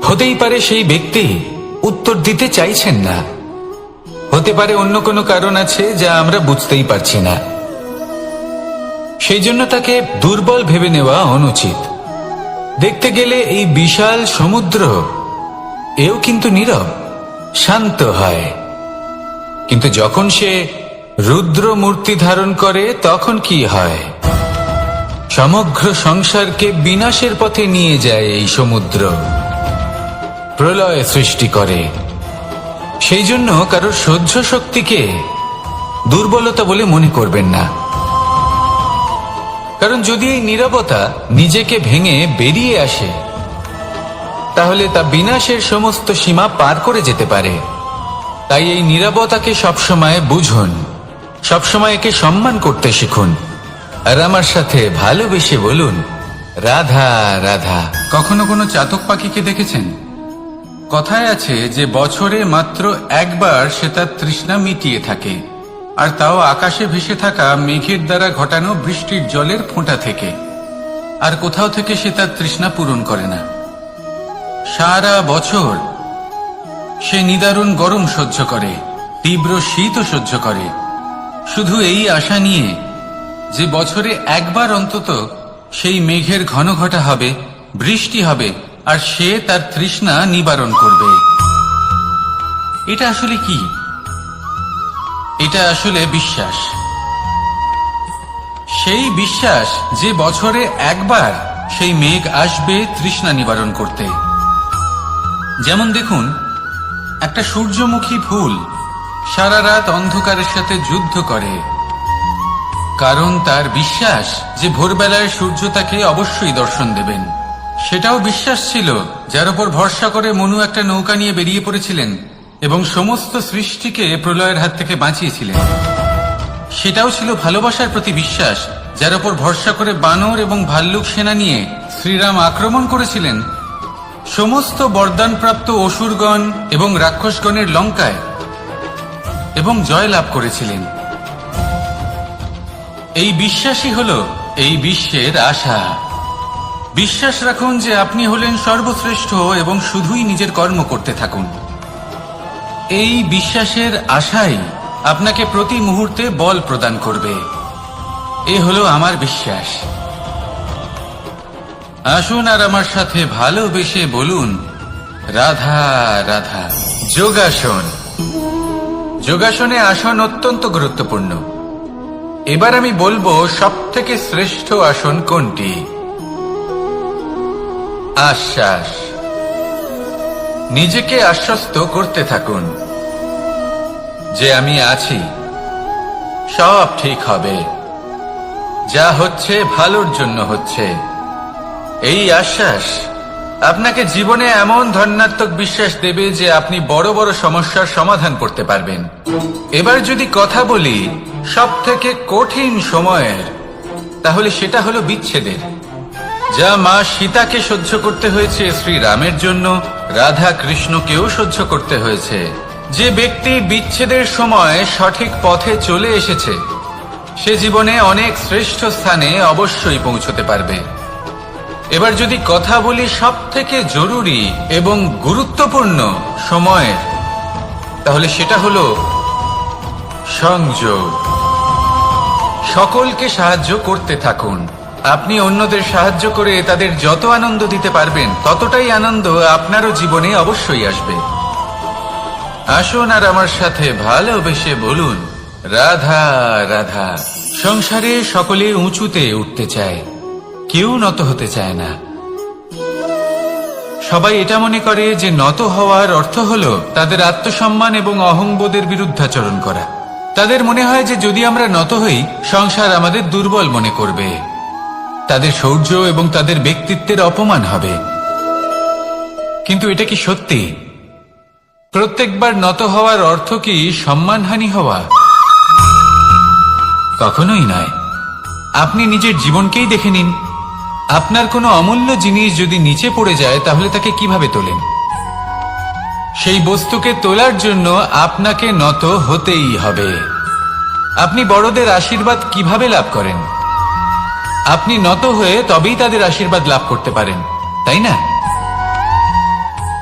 হতেই পারে সেই ব্যক্তি উত্তর দিতে চাইছেন না, হতে পারে অন্য কোনো কারণ আছে যা আমরা বুঝতেই পারছি না। সেই জন্য তাকে দুর্বল ভেবে নেওয়া অনুচিত। দেখতে গেলে এই বিশাল সমুদ্র এও কিন্তু নীরব, শান্ত হয়। কিন্তু যখন সে রুদ্র মূর্তি ধারণ করে তখন কি হয়? সমগ্র সংসারকে বিনাশের পথে নিয়ে যায় এই সমুদ্র, প্রলয় সৃষ্টি করে। সেই জন্য কারোর সহ্য শক্তিকে দুর্বলতা বলে মনে করবেন না। কারণ যদি এই নীরবতা নিজেকে ভেঙে বেরিয়ে আসে, তাহলে তা বিনাশের সমস্ত সীমা পার করে যেতে পারে। তাই এই নীরবতাকে সবসময় বুঝুন, সবসময় একে সম্মান করতে শিখুন, আর আমার সাথে ভালোবেসে বলুন, রাধা রাধা। কখনো কোনো চাতক পাখিকে দেখেছেন? কথায় আছে যে বছরে মাত্র একবার সে তার তৃষ্ণা মিটিয়ে থাকে, আর তাও আকাশে ভেসে থাকা মেঘের দ্বারা ঘটানো বৃষ্টির জলের ফোঁটা থেকে। আর কোথাও থেকে সে তার তৃষ্ণা পূরণ করে না। সারা বছর সে নিদারুণ গরম সহ্য করে, তীব্র শীতও সহ্য করে, শুধু এই আশা নিয়ে যে বছরে একবার অন্তত সেই মেঘের ঘন ঘটা হবে, বৃষ্টি হবে, আর সে তার তৃষ্ণা নিবারণ করবে। এটা আসলে কি? এটা আসলে বিশ্বাস। সেই বিশ্বাস যে বছরে একবার সেই মেঘ আসবে তৃষ্ণা নিবারণ করতে। যেমন দেখুন, একটা সূর্যমুখী ফুল সারা রাত অন্ধকারের সাথে যুদ্ধ করে, কারণ তার বিশ্বাস যে ভোরবেলায় সূর্য তাকে অবশ্যই দর্শন দেবেন। সেটাও বিশ্বাস ছিল যার উপর ভরসা করে মনু একটা নৌকা নিয়ে বেরিয়ে পড়েছিলেন এবং সমস্ত সৃষ্টিকে প্রলয়ের হাত থেকে বাঁচিয়েছিলেন। সেটাও ছিল ভালোবাসার প্রতি বিশ্বাস, যার উপর ভরসা করে বানর এবং ভাল্লুক সেনা নিয়ে শ্রীরাম আক্রমণ করেছিলেন সমস্ত বরদানপ্রাপ্ত অসুরগণ এবং রাক্ষসগণের লঙ্কায়, এবং জয় লাভ করেছিলেন। এই বিশ্বাসই হল এই বিশ্বের আশা। বিশ্বাস রাখুন যে আপনি হলেন সর্বশ্রেষ্ঠ এবং শুধুই নিজের কর্ম করতে থাকুন। এই বিশ্বাসের আশাই আপনাকে প্রতি মুহূর্তে বল প্রদান করবে। এ হলো আমার বিশ্বাস। আসুন আর আমার সাথে ভালোবেসে বলুন, রাধা রাধা। যোগাসন। যোগাসনে আসন অত্যন্ত গুরুত্বপূর্ণ। এবার আমি বলবো সবথেকে শ্রেষ্ঠ আসন কোনটি। আশ্বাস। নিজেকে আশ্বস্ত করতে থাকুন যে আমি আছি, সব ঠিক হবে, যা হচ্ছে ভালোর জন্য হচ্ছে। এই আশ্বাস আপনাকে জীবনে এমন ধনাত্মক বিশ্বাস দেবে যে আপনি বড় বড় সমস্যার সমাধান করতে পারবেন। এবার যদি কথা বলি সবথেকে কঠিন সময়ের, তাহলে সেটা হলো বিচ্ছেদের। যা মা সীতাকে সহ্য করতে হয়েছে শ্রীরামের জন্য, রাধা কৃষ্ণকেও সহ্য করতে হয়েছে। যে ব্যক্তি বিচ্ছেদের সময় সঠিক পথে চলে এসেছে, সে জীবনে অনেক শ্রেষ্ঠ স্থানে অবশ্যই পৌঁছতে পারবে। এবার যদি কথা বলি সবথেকে জরুরি এবং গুরুত্বপূর্ণ সময়ের, তাহলে সেটা হলো সংযোগ। সকলকে সাহায্য করতে থাকুন। আপনি অন্যদের সাহায্য করে তাদের যত আনন্দ দিতে পারবেন, ততটাই আনন্দ আপনারও জীবনে অবশ্যই আসবে। আসুন আর আমার সাথে ভালোবেসে বলুন, রাধা রাধা। সংসারে সকলে উঁচুতে উঠতে চায়, কেউ নত হতে চায় না। সবাই এটা মনে করে যে নত হওয়ার অর্থ হলো তাদের আত্মসম্মান এবং অহংবোধের বিরুদ্ধাচরণ করা। তাদের মনে হয় যে যদি আমরা নত হই, সংসার আমাদের দুর্বল মনে করবে, তাদের শৌর্য এবং তাদের ব্যক্তিত্বের অপমান হবে। কিন্তু এটা কি সত্যি? প্রত্যেকবার নত হওয়ার অর্থ কি সম্মানহানি হওয়া? কখনোই নয়। আপনি নিজের জীবনকেই দেখে নিন। আপনার কোনো অমূল্য জিনিস যদি নিচে পড়ে যায়, তাহলে তাকে কিভাবে তোলেন? সেই বস্তুকে তোলার জন্য আপনাকে নত হতেই হবে। আপনি বড়দের আশীর্বাদ কিভাবে লাভ করেন? আপনি নত হয়ে তবেই তাদের আশীর্বাদ লাভ করতে পারেন, তাই না?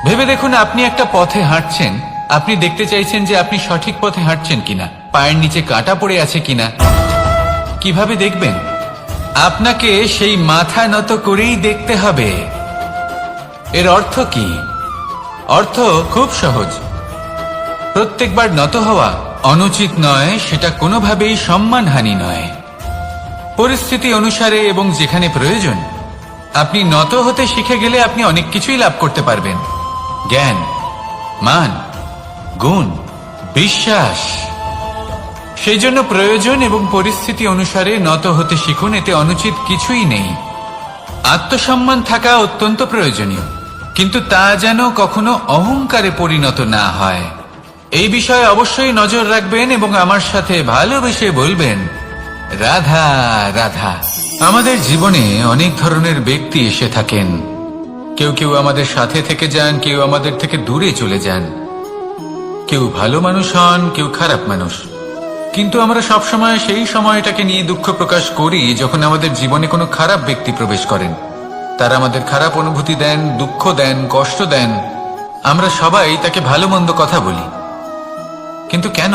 ভেবে দেখুন, আপনি একটা পথে হাঁটছেন, আপনি দেখতে চাইছেন যে আপনি সঠিক পথে হাঁটছেন কিনা, পায়ের নিচে কাঁটা পড়ে আছে কিনা। কিভাবে দেখবেন? আপনাকে সেই মাথা নত করেই দেখতে হবে। এর অর্থ কি? অর্থ খুব সহজ। প্রত্যেকবার নত হওয়া অনুচিত নয়, সেটা কোনোভাবেই সম্মানহানি নয়। পরিস্থিতি অনুসারে এবং যেখানে প্রয়োজন আপনি নত হতে শিখে গেলে আপনি অনেক কিছুই লাভ করতে পারবেন। জ্ঞান, মান, গুণ, বিশ্বাস। সেই জন্য প্রয়োজন এবং পরিস্থিতি অনুসারে নত হতে শিখুন, এতে অনুচিত কিছুই নেই। আত্মসম্মান থাকা অত্যন্ত প্রয়োজনীয়, কিন্তু তা যেন কখনো অহংকারে পরিণত না হয়। এই বিষয়ে অবশ্যই নজর রাখবেন এবং আমার সাথে ভালোবেসে বলবেন, রাধা রাধা। আমাদের জীবনে অনেক ধরনের ব্যক্তি এসে থাকেন। কেউ কেউ আমাদের সাথে থেকে যান, কেউ আমাদের থেকে দূরে চলে যান। কেউ ভালো মানুষ হন, কেউ খারাপ মানুষ। কিন্তু আমরা সবসময় সেই সময়টাকে নিয়ে দুঃখ প্রকাশ করি যখন আমাদের জীবনে কোনো খারাপ ব্যক্তি প্রবেশ করেন। তারা আমাদের খারাপ অনুভূতি দেন, দুঃখ দেন, কষ্ট দেন। আমরা সবাই তাকে ভালো মন্দ কথা বলি। কিন্তু কেন?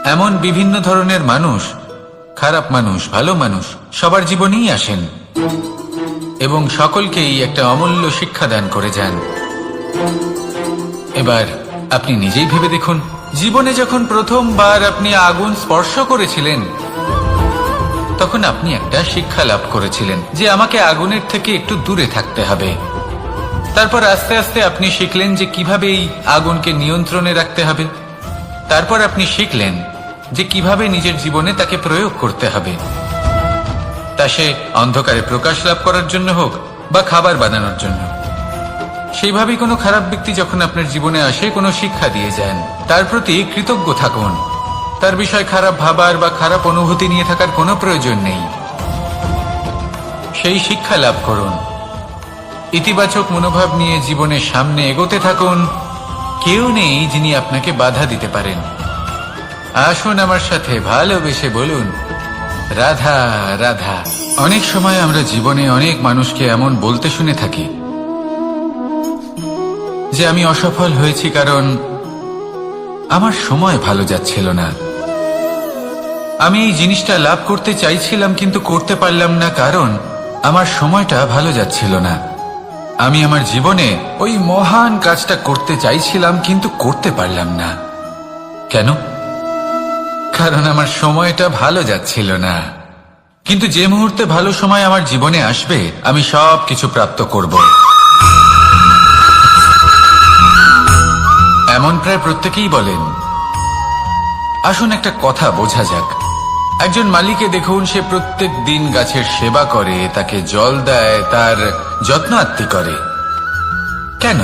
এমন বিভিন্ন ধরনের মানুষ, খারাপ মানুষ, ভালো মানুষ সবার জীবনেই আসেন এবং সকলকেই একটা অমূল্য শিক্ষা দান করে যান। এবার আপনি নিজেই ভেবে দেখুন, জীবনে যখন প্রথমবার আপনি আগুন স্পর্শ করেছিলেন তখন আপনি একটা শিক্ষা লাভ করেছিলেন যে আমাকে আগুনের থেকে একটু দূরে থাকতে হবে। তারপর আস্তে আস্তে আপনি শিখলেন যে কিভাবে এই আগুনকে নিয়ন্ত্রণে রাখতে হবে। তারপর আপনি শিখলেন যে কিভাবে নিজের জীবনে তাকে প্রয়োগ করতে হবে, তা সে অন্ধকারে প্রকাশ লাভ করার জন্য হোক বা খাবার বানানোর জন্য। সেইভাবেই কোনো খারাপ ব্যক্তি যখন আপনার জীবনে আসে কোনো শিক্ষা দিয়ে যান, তার প্রতি কৃতজ্ঞ থাকুন। তার বিষয় খারাপ ভাবার বা খারাপ অনুভূতি নিয়ে থাকার কোনো প্রয়োজন নেই। সেই শিক্ষা লাভ করুন, ইতিবাচক মনোভাব নিয়ে জীবনের সামনে এগোতে থাকুন। কেউ নেই যিনি আপনাকে বাধা দিতে পারেন। আসুন আমার সাথে ভালোবেসে বলুন, রাধা রাধা। অনেক সময় আমরা জীবনে অনেক মানুষকে এমন বলতে শুনে থাকি যে আমি অসফল হয়েছি কারণ আমার সময় ভালো যাচ্ছিল না। আমি এই জিনিসটা লাভ করতে চাইছিলাম কিন্তু করতে পারলাম না কারণ আমার সময়টা ভালো যাচ্ছিল না। আমি আমার জীবনে ওই মহান কাজটা করতে চাইছিলাম কিন্তু করতে পারলাম না। কেন? কারণ আমার সময়টা ভালো যাচ্ছিল না। কিন্তু যে মুহূর্তে ভালো সময় আমার জীবনে আসবে আমি সব কিছু প্রাপ্ত করব। এমন প্রায় প্রত্যেকেই বলেন। আসুন একটা কথা বোঝা যাক। একজন মালিকে দেখুন, সে প্রত্যেক দিন গাছের সেবা করে, তাকে জল দেয়, তার যত্ন আত্তি করে। কেন?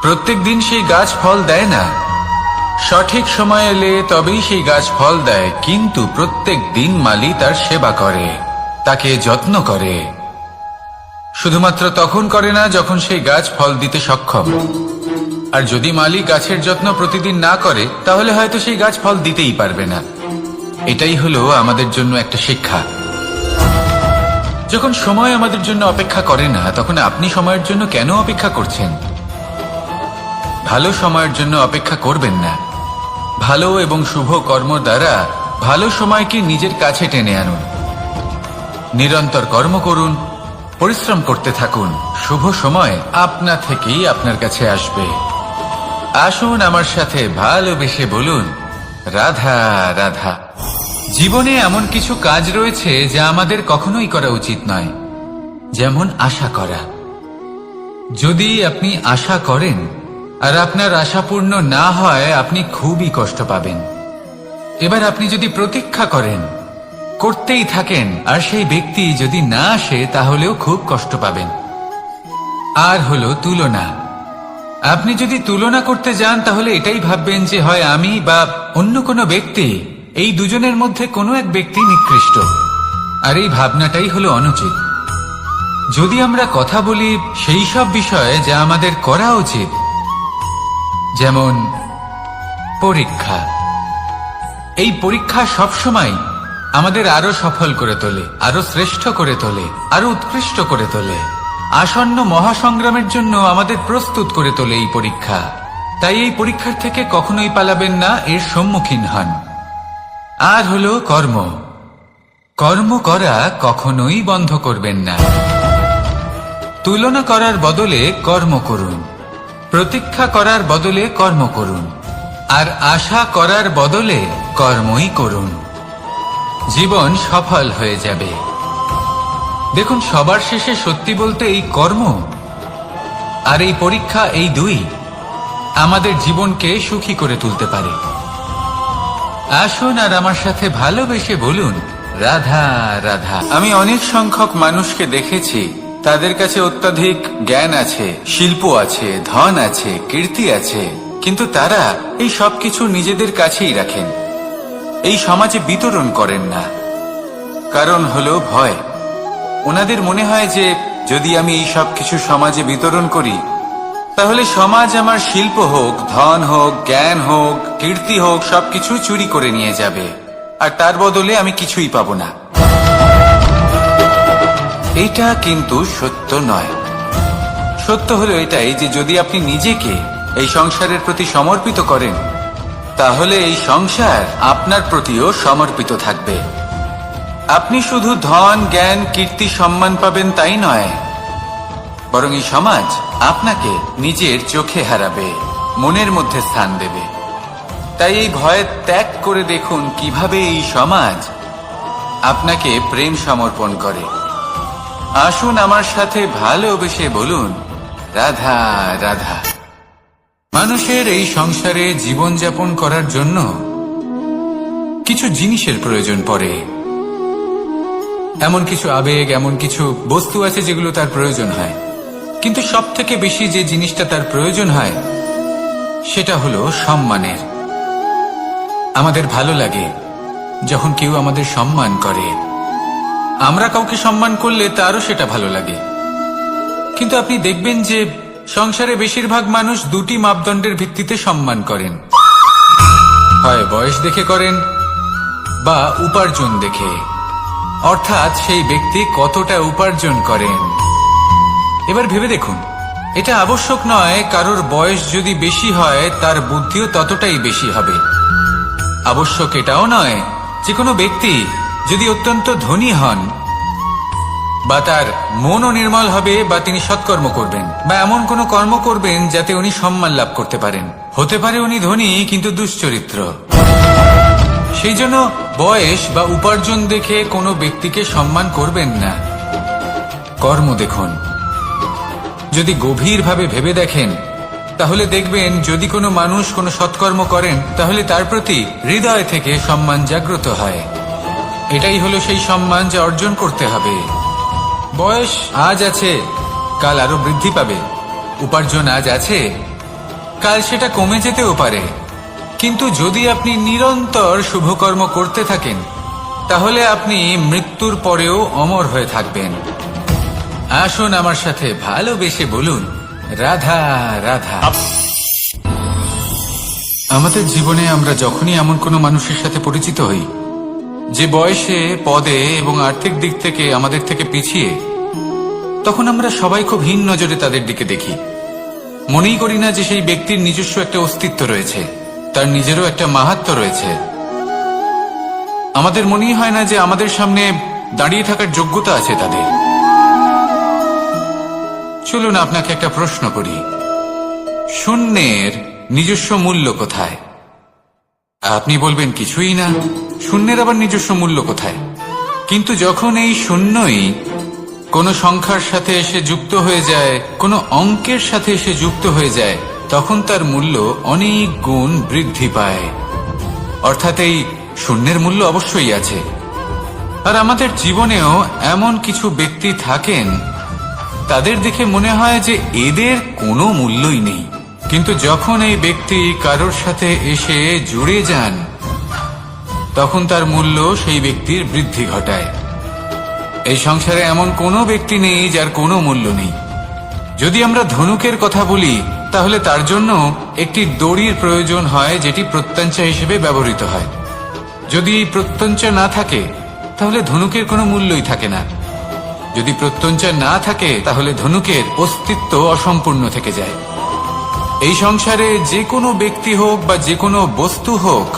প্রত্যেক দিন সেই গাছ ফল দেয় না। সঠিক সময় এলে তবেই সেই গাছ ফল দেয়, কিন্তু প্রত্যেক দিন মালি তার সেবা করে, তাকে যত্ন করে। শুধুমাত্র তখন করে না যখন সেই গাছ ফল দিতে সক্ষম। আর যদি মালি গাছের যত্ন প্রতিদিন না করে তাহলে হয়তো সেই গাছ ফল দিতেই পারবে না। এটাই হলো আমাদের জন্য একটা শিক্ষা। যখন সময় আমাদের জন্য অপেক্ষা করে না তখন আপনি সময়ের জন্য কেন অপেক্ষা করছেন? ভালো সময়ের জন্য অপেক্ষা করবেন না। ভালো এবং শুভ কর্ম দ্বারা ভালো সময়কে নিজের কাছে টেনে আনুন। নিরন্তর কর্ম করুন, পরিশ্রম করতে থাকুন। শুভ সময় আপনা থেকেই আপনার কাছে আসবে। আসুন আমার সাথে ভালোবেসে বলুন, রাধা রাধা। জীবনে এমন কিছু কাজ রয়েছে যা আমাদের কখনোই করা উচিত নয়, যেমন আশা করা। যদি আপনি আশা করেন আর আপনার আশা পূর্ণ না হয় আপনি খুবই কষ্ট পাবেন। এবার আপনি যদি প্রতীক্ষা করেন, করতেই থাকেন, আর সেই ব্যক্তি যদি না আসে তাহলেও খুব কষ্ট পাবেন। আর হলো তুলনা। আপনি যদি তুলনা করতে যান তাহলে এটাই ভাববেন যে হয় আমি বা অন্য কোনো ব্যক্তি, এই দুজনের মধ্যে কোনো এক ব্যক্তি নিকৃষ্ট। আর এই ভাবনাটাই হলো অনুচিত। যদি আমরা কথা বলি সেই সব বিষয়ে যা আমাদের করা উচিত, যেমন পরীক্ষা। এই পরীক্ষা সবসময় আমাদের আরো সফল করে তোলে, আরো শ্রেষ্ঠ করে তোলে, আরো উৎকৃষ্ট করে তোলে। আসন্ন মহাসংগ্রামের জন্য আমাদের প্রস্তুত করে তোলে এই পরীক্ষা। তাই এই পরীক্ষার থেকে কখনোই পালাবেন না, এর সম্মুখীন হন। আর হলো কর্ম। কর্ম করা কখনোই বন্ধ করবেন না। তুলনা করার বদলে কর্ম করুন, প্রতীক্ষা করার বদলে কর্ম করুন, আর আশা করার বদলে কর্মই করুন। জীবন সফল হয়ে যাবে। দেখুন, সবার শেষে সত্যি বলতে এই কর্ম আর এই পরীক্ষা, এই দুই আমাদের জীবনকে সুখী করে তুলতে পারে। আসুন আর আমার সাথে ভালোবেসে বলুন, রাধা রাধা। আমি অনেক সংখ্যক মানুষকে দেখেছি, তাদের কাছে অত্যাধিক জ্ঞান আছে, শিল্প আছে, ধন আছে, কীর্তি আছে, কিন্তু তারা এই সবকিছু নিজেদের কাছেই রাখেন, এই সমাজে বিতরণ করেন না। কারণ হলো ভয়। ওনাদের মনে হয় যে যদি আমি এই সব কিছু সমাজে বিতরণ করি, তাহলে সমাজ আমার শিল্প হোক, ধন হোক, জ্ঞান হোক, কীর্তি হোক, সবকিছু চুরি করে নিয়ে যাবে, আর তার বদলে আমি কিছুই পাবো না। এটা কিন্তু সত্য নয়। সত্য হলো এটাই যে যদি আপনি নিজেকে এই সংসারের প্রতি সমর্পিত করেন, তাহলে এই সংসার আপনার প্রতিও সমর্পিত থাকবে। আপনি শুধু ধন, জ্ঞান, কীর্তি, সম্মান পাবেন তাই নয়, বরং এই সমাজ আপনাকে নিজের চোখে হারাবে, মনের মধ্যে স্থান দেবে। তাই এই ভয় ত্যাগ করে দেখুন কিভাবে এই সমাজ আপনাকে প্রেম সমর্পণ করে। আসুন আমার সাথে ভালোবেসে বলুন, রাধা রাধা। মানুষের এই সংসারে জীবনযাপন করার জন্য কিছু জিনিসের প্রয়োজন পড়ে। এমন কিছু আবেগ, এমন কিছু বস্তু আছে যেগুলো তার প্রয়োজন হয়, কিন্তু সব থেকে বেশি যে জিনিসটা তার প্রয়োজন হয় সেটা হলো সম্মানের। আমাদের ভালো লাগে যখন কেউ আমাদের সম্মান করে। আমরা কাউকে সম্মান করলে তারও সেটা ভালো লাগে। কিন্তু আপনি দেখবেন যে সংসারে বেশিরভাগ মানুষ দুটি মাপদণ্ডের ভিত্তিতে সম্মান করেন, হয় বয়স দেখে করেন বা উপার্জন দেখে, অর্থাৎ সেই ব্যক্তি কতটা উপার্জন করেন। এবার ভেবে দেখুন, এটা আবশ্যক নয় কারোর বয়স যদি বেশি হয় তার বুদ্ধিও ততটাই বেশি হবে। আবশ্যক এটাও নয় যে কোনো ব্যক্তি যদি অত্যন্ত ধনী হন বা তার মনও নির্মল হবে বা তিনি সৎকর্ম করবেন বা এমন কোনো কর্ম করবেন যাতে উনি সম্মান লাভ করতে পারেন। হতে পারে উনি ধনী কিন্তু দুশ্চরিত্র। সেই জন্য বয়স বা উপার্জন দেখে কোনো ব্যক্তিকে সম্মান করবেন না। কর্ম দেখুন। যদি গভীরভাবে ভেবে দেখেন তাহলে দেখবেন যদি কোনো মানুষ কোনো সৎকর্ম করেন তাহলে তার প্রতি হৃদয় থেকে সম্মান জাগ্রত হয়। এটাই হলো সেই সম্মান যা অর্জন করতে হবে। বয়স আজ আছে, কাল আরো বৃদ্ধি পাবে। উপার্জন আজ আছে, কাল সেটা কমে যেতেও পারে। কিন্তু যদি আপনি নিরন্তর শুভকর্ম করতে থাকেন তাহলে আপনি মৃত্যুর পরেও অমর হয়ে থাকবেন। আসুন আমার সাথে ভালোবেসে বলুন, রাধা রাধা। আমাদের জীবনে আমরা যখনই এমন কোনো মানুষের সাথে পরিচিত হই যে বয়সে, পদে এবং আর্থিক দিক থেকে আমাদের থেকে পিছিয়ে, তখন আমরা সবাই খুব হীন নজরে তাদের দিকে দেখি। মনেই করি না যে সেই ব্যক্তির নিজস্ব একটা অস্তিত্ব রয়েছে, তার নিজেরও একটা মাহাত্ম্য রয়েছে। আমাদের মনেই হয় না যে আমাদের সামনে দাঁড়িয়ে থাকার যোগ্যতা আছে তাদের। চলুন আপনাকে একটা প্রশ্ন করি, শূন্যের নিজস্ব মূল্য কোথায়? আপনি বলবেন কিছুই না। শূন্যের আবার নিজস্ব মূল্য কোথায়? কিন্তু যখন এই শূন্যই কোনো সংখ্যার সাথে এসে যুক্ত হয়ে যায়, কোনো অঙ্কের সাথে এসে যুক্ত হয়ে যায়, তখন তার মূল্য অনেক গুণ বৃদ্ধি পায়। অর্থাৎ এই শূন্যের মূল্য অবশ্যই আছে। আর আমাদের জীবনেও এমন কিছু ব্যক্তি থাকেন, তাদের দেখে মনে হয় যে এদের কোনো মূল্যই নেই। কিন্তু যখন এই ব্যক্তি কারোর সাথে এসে জুড়ে যান তখন তার মূল্য সেই ব্যক্তির বৃদ্ধি ঘটায়। এই সংসারে এমন কোনো ব্যক্তি নেই যার কোনো মূল্য নেই। যদি আমরা ধনুকের কথা বলি তাহলে তার জন্য একটি দড়ির প্রয়োজন হয় যেটি প্রত্যঞ্চা হিসেবে ব্যবহৃত হয়। যদি প্রত্যঞ্চা না থাকে তাহলে ধনুকের কোনো মূল্যই থাকে না। যদি প্রত্যঞ্চা না থাকে তাহলে ধনুকের অস্তিত্ব অসম্পূর্ণ থেকে যায়। এই সংসারে যে কোনো ব্যক্তি হোক বা যে কোনো বস্তু হোক,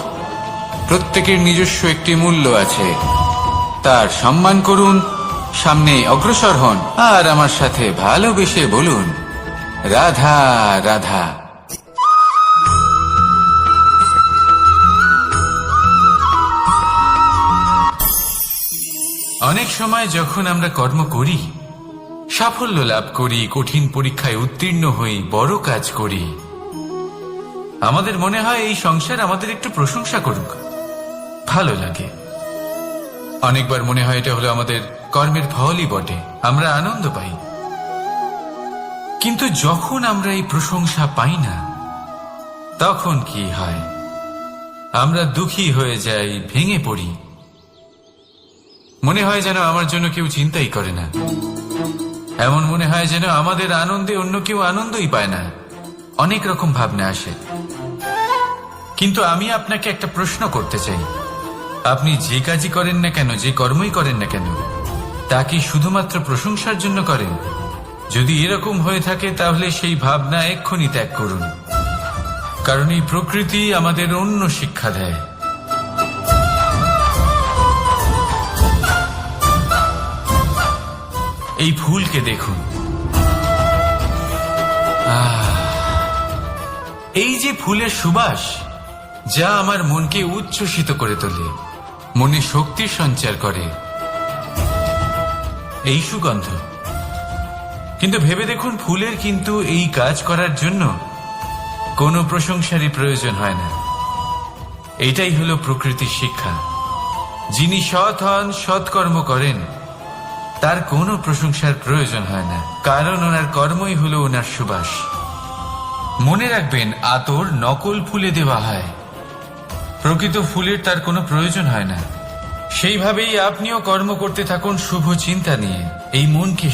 প্রত্যেকের নিজস্ব একটি মূল্য আছে। তার সম্মান করুন, সামনে অগ্রসর হন, আর আমার সাথে ভালোবেসে বলুন, রাধা রাধা। অনেক সময় যখন আমরা কর্ম করি, সাফল্য লাভ করি, কঠিন পরীক্ষায় উত্তীর্ণ হই, বড় কাজ করি, আমাদের মনে হয় এই সংসার আমাদের একটু প্রশংসা করুক, ভালো লাগে। অনেকবার মনে হয় এটা হলো আমাদের কর্মের ফলই বটে, আমরা আনন্দ পাই। কিন্তু যখন আমরা এই প্রশংসা পাই না, তখন কি হয়? আমরা দুঃখী হয়ে যাই, ভেঙে পড়ি। মনে হয় যেন আমার জন্য কেউ চিন্তাই করে না, এমন মনে হয় যেন আমাদের আনন্দে অন্য কেউ আনন্দই পায় না। অনেক রকম ভাবনা আসে। কিন্তু আমি আপনাকে একটা প্রশ্ন করতে চাই, আপনি যে কাজই করেন না কেন, যে কর্মই করেন না কেন, তা কি শুধুমাত্র প্রশংসার জন্য করেন? যদি এরকম হয়ে থাকে তাহলে সেই ভাবনা এক্ষুনি ত্যাগ করুন, কারণ এই প্রকৃতি আমাদের অন্য শিক্ষা দেয়। এই ফুলকে দেখুন, এই যে ফুলের সুবাস, যা আমার মনকে উচ্ছ্বসিত করে তোলে, মনে শক্তির সঞ্চার করে, এই সুগন্ধ। কিন্তু ভেবে দেখুন, ফুলের কিন্তু এই কাজ করার জন্য কোনো প্রশংসারই প্রয়োজন হয় না। এটাই হলো প্রকৃতির শিক্ষা। যিনি সৎ হন, সৎকর্ম করেন, তার কোনো প্রশংসার প্রয়োজন হয় না, কারণ ওনার কর্মই হলো ওনার সুবাস। মনে রাখবেন, আতর নকল ফুলে দেওয়া হয়, প্রকৃত ফুলের তার কোনো প্রয়োজন হয় না। সেইভাবেই আপনিও কর্ম করতে থাকুন শুভ চিন্তা নিয়ে। এই মনকে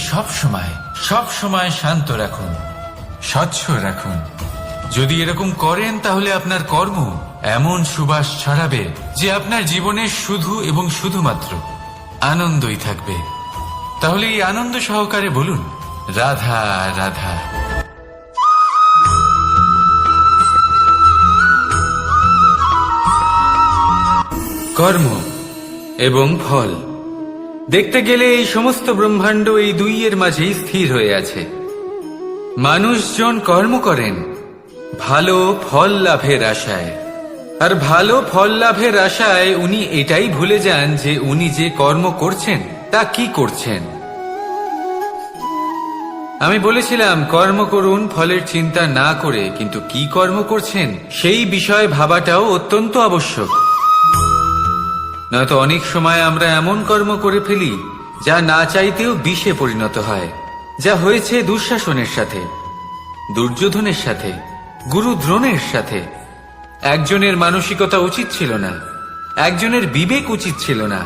সব সময় শান্ত রাখুন, স্বচ্ছ রাখুন। যদি এরকম করেন তাহলে আপনার কর্ম এমন সুবাস ছড়াবে যে আপনার জীবনে শুধু এবং শুধুমাত্র আনন্দই থাকবে। তাহলে এই আনন্দ সহকারে বলুন, রাধা রাধা। কর্ম এবং ফল, দেখতে গেলে এই সমস্ত ব্রহ্মাণ্ড এই দুইয়ের মাঝেই স্থির হয়ে আছে। মানুষজন কর্ম করেন ভালো ফল লাভের আশায়, আর ভালো ফল লাভের আশায় উনি এটাই ভুলে যান যে উনি যে কর্ম করছেন তা কি করছেন। আমি বলেছিলাম কর্ম করুন ফলের চিন্তা না করে, কিন্তু কি কর্ম করছেন সেই বিষয়ে ভাবাটাও অত্যন্ত আবশ্যক। নয়তো অনেক সময় আমরা এমন কর্ম করে ফেলি যা না চাইতেও বিষে পরিণত হয়, যা হয়েছে দুঃশাসনের সাথে, দুর্যোধনের সাথে, গুরু দ্রোণের সাথে। একজনের মানসিকতা উচিত ছিল না, একজনের বিবেক উচিত ছিল না,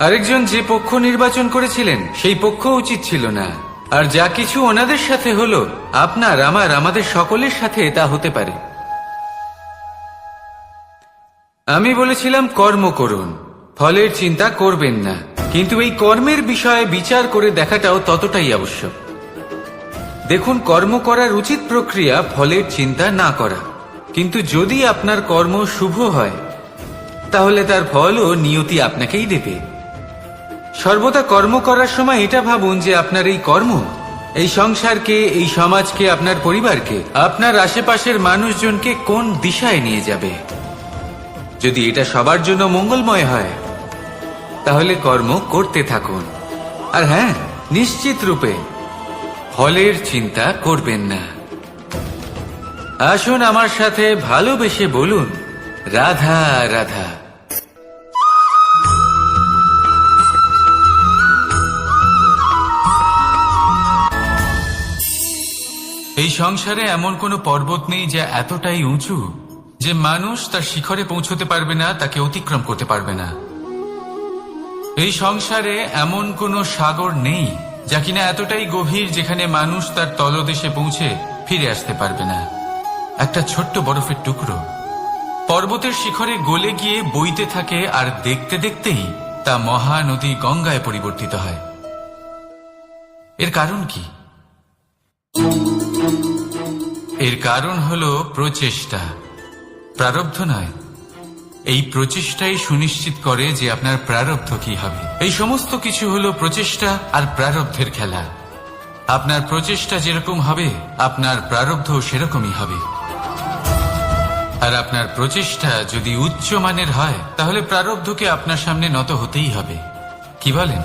আরেকজন যে পক্ষ নির্বাচন করেছিলেন সেই পক্ষ উচিত ছিল না। আর যা কিছু ওনাদের সাথে হলো, আপনার আমাদের সকলের সাথে তা হতে পারে। আমি বলেছিলাম কর্ম করুন, ফলের চিন্তা করবেন না, কিন্তু এই কর্মের বিষয়ে বিচার করে দেখাটাও ততটাই আবশ্যক। দেখুন, কর্ম করার উচিত প্রক্রিয়া ফলের চিন্তা না করা, কিন্তু যদি আপনার কর্ম শুভ হয় তাহলে তার ফলও নিয়তি আপনাকেই দেবে। সর্বদা কর্ম করার সময় এটা ভাবুন যে আপনার এই কর্ম এই সংসারকে, এই সমাজকে, আপনার পরিবারকে, আপনার আশেপাশের মানুষজনকে কোন দিশায় নিয়ে যাবে। যদি এটা সবার জন্য মঙ্গলময় হয় তাহলে কর্ম করতে থাকুন। আর হ্যাঁ, নিশ্চিত রূপে ফলের চিন্তা করবেন না। আসুন আমার সাথে ভালোবেসে বলুন, রাধা রাধা। এই সংসারে এমন কোনো পর্বত নেই যা এতটাই উঁচু যে মানুষ তার শিখরে পৌঁছতে পারবে না, তাকে অতিক্রম করতে পারবে না। এই সংসারে এমন কোনো সাগর নেই যা কিনা এতটাই গভীর যেখানে মানুষ তার তলদেশে পৌঁছে ফিরে আসতে পারবে না। একটা ছোট্ট বরফের টুকরো পর্বতের শিখরে গলে গিয়ে বইতে থাকে, আর দেখতে দেখতেই তা মহানদী গঙ্গায় পরিবর্তিত হয়। এর কারণ কি? এর কারণ হলো প্রচেষ্টা, প্রারব্ধ নয়। এই প্রচেষ্টাই সুনিশ্চিত করে যে আপনার প্রারব্ধ কি হবে। এই সমস্ত কিছু হলো প্রচেষ্টা আর প্রারব্ধের খেলা। আপনার প্রচেষ্টা যেরকম হবে আপনার প্রারব্ধ সেরকমই হবে। আর আপনার প্রচেষ্টা যদি উচ্চ মানের হয় তাহলে প্রারব্ধকে আপনার সামনে নত হতেই হবে। কি বলেন?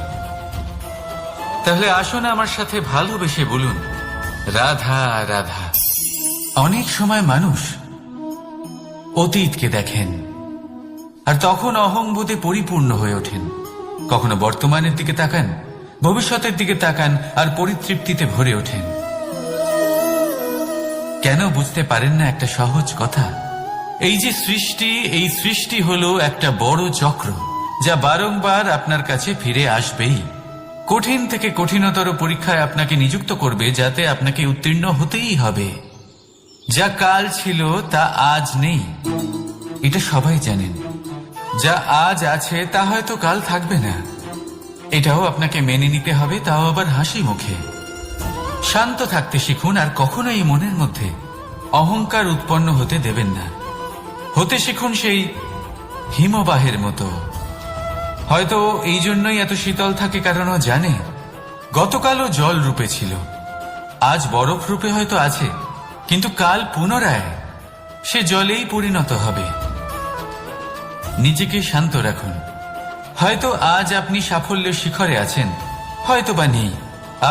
তাহলে আসুন আমার সাথে ভালোবেসে বলুন, রাধা রাধা। অনেক সময় মানুষ অতীতকে দেখেন আর তখন অহংবোধে পরিপূর্ণ হয়ে ওঠেন। কখনো বর্তমানের দিকে তাকান, ভবিষ্যতের দিকে তাকান আর পরিতৃপ্তিতে ভরে ওঠেন। কেন বুঝতে পারেন না একটা সহজ কথা? এই যে সৃষ্টি, এই সৃষ্টি হলো একটা বড় চক্র যা বারংবার আপনার কাছে ফিরে আসবেই। কঠিন থেকে কঠিনতর পরীক্ষায় আপনাকে নিযুক্ত করবে যাতে আপনাকে উত্তীর্ণ হতেই হবে। যা কাল ছিল তা আজ নেই, এটা সবাই জানেন। যা আজ আছে তা হয়তো কাল থাকবে না, এটাও আপনাকে মেনে নিতে হবে, তাও আবার হাসি মুখে। শান্ত থাকতে শিখুন আর কখনোই মনের মধ্যে অহংকার উৎপন্ন হতে দেবেন না। হতে শিখুন সেই হিমবাহের মতো। হয়তো এই জন্যই এত শীতল থাকে কারণ ও জানে গতকালও জল রূপে ছিল, আজ বরফ রূপে হয়তো আছে, কিন্তু কাল পুনরায় সে জলেই পরিণত হবে। নিজেকে শান্ত রাখুন। হয়তো আজ আপনি সাফল্যের শিখরে আছেন, হয়তো বা নেই।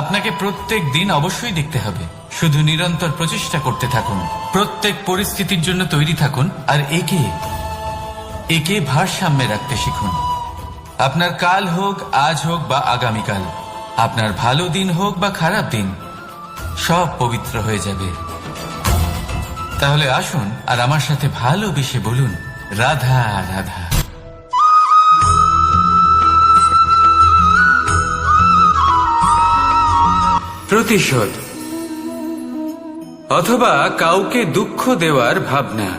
আপনাকে প্রত্যেক দিন অবশ্যই দেখতে হবে। শুধু নিরন্তর প্রচেষ্টা করতে থাকুন, প্রত্যেক পরিস্থিতির জন্য তৈরি থাকুন আর একে ভারসাম্যে রাখতে শিখুন। আপনার কাল হোক, আজ হোক বা আগামীকাল, আপনার ভালো দিন হোক বা খারাপ দিন, সব পবিত্র হয়ে যাবে। তাহলে আসুন আর আমার সাথে ভালোবেসে বলুন, রাধা রাধা। প্রতিশোধ অথবা কাউকে দুঃখ দেওয়ার ভাবনা,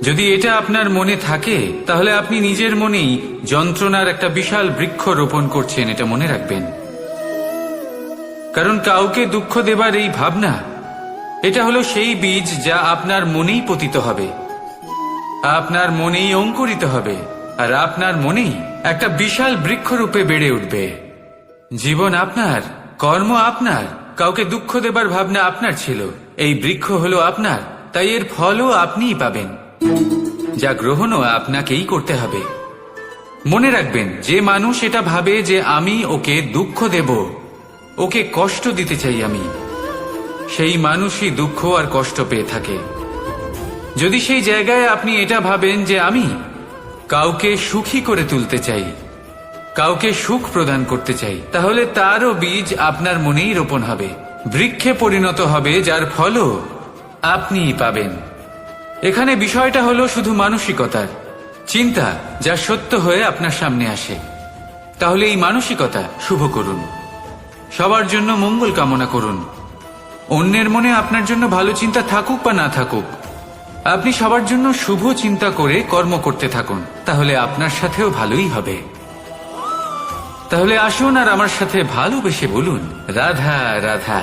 যদি এটা আপনার মনে থাকে তাহলে আপনি নিজের মনেই যন্ত্রণার একটা বিশাল বৃক্ষ রোপণ করছেন, এটা মনে রাখবেন। কারণ কাউকে দুঃখ দেবার এই ভাবনা, এটা হলো সেই বীজ যা আপনার মনেই পতিত হবে, আপনার মনেই অঙ্কুরিত হবে, আর আপনার মনেই একটা বিশাল বৃক্ষরূপে বেড়ে উঠবে। জীবন আপনার, কর্ম আপনার, কাউকে দুঃখ দেবার ভাবনা আপনার ছিল, এই বৃক্ষ হলো আপনার, তাই এর ফলও আপনিই পাবেন, যা গ্রহণও আপনাকেই করতে হবে। মনে রাখবেন, যে মানুষ এটা ভাবে যে আমি ওকে দুঃখ দেব, ওকে কষ্ট দিতে চাই আমি, সেই মানুষই দুঃখ আর কষ্ট পেয়ে থাকে। যদি সেই জায়গায় আপনি এটা ভাবেন যে আমি কাউকে সুখী করে তুলতে চাই, কাউকে সুখ প্রদান করতে চাই, তাহলে তারও বীজ আপনার মনেই রোপণ হবে, বৃক্ষে পরিণত হবে, যার ফলও আপনিই পাবেন। এখানে বিষয়টা হলো শুধু মানসিকতার চিন্তা, যা সত্য হয়ে আপনার সামনে আসে। তাহলে এই মানসিকতা শুভ করুন, সবার জন্য মঙ্গল কামনা করুন। অন্যের মনে আপনার জন্য ভালো চিন্তা থাকুক বা না থাকুক, আপনি সবার জন্য শুভ চিন্তা করে কর্ম করতে থাকুন, তাহলে আপনার সাথেও ভালোই হবে। তাহলে আসুন আর আমার সাথে ভালোবেসে বলুন, রাধা রাধা।